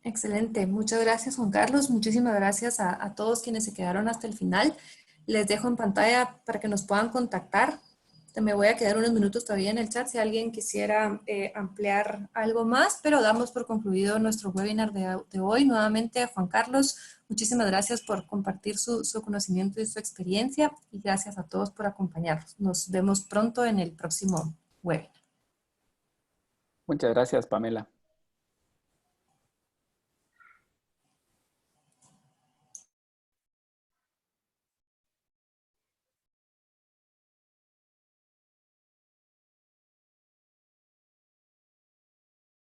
Excelente, muchas gracias Juan Carlos, muchísimas gracias a todos quienes se quedaron hasta el final. Les dejo en pantalla para que nos puedan contactar Me voy a quedar unos minutos todavía en el chat si alguien quisiera ampliar algo más, pero damos por concluido nuestro webinar de hoy. Nuevamente, Juan Carlos, muchísimas gracias por compartir su conocimiento y su experiencia, y gracias a todos por acompañarnos. Nos vemos pronto en el próximo webinar. Muchas gracias, Pamela.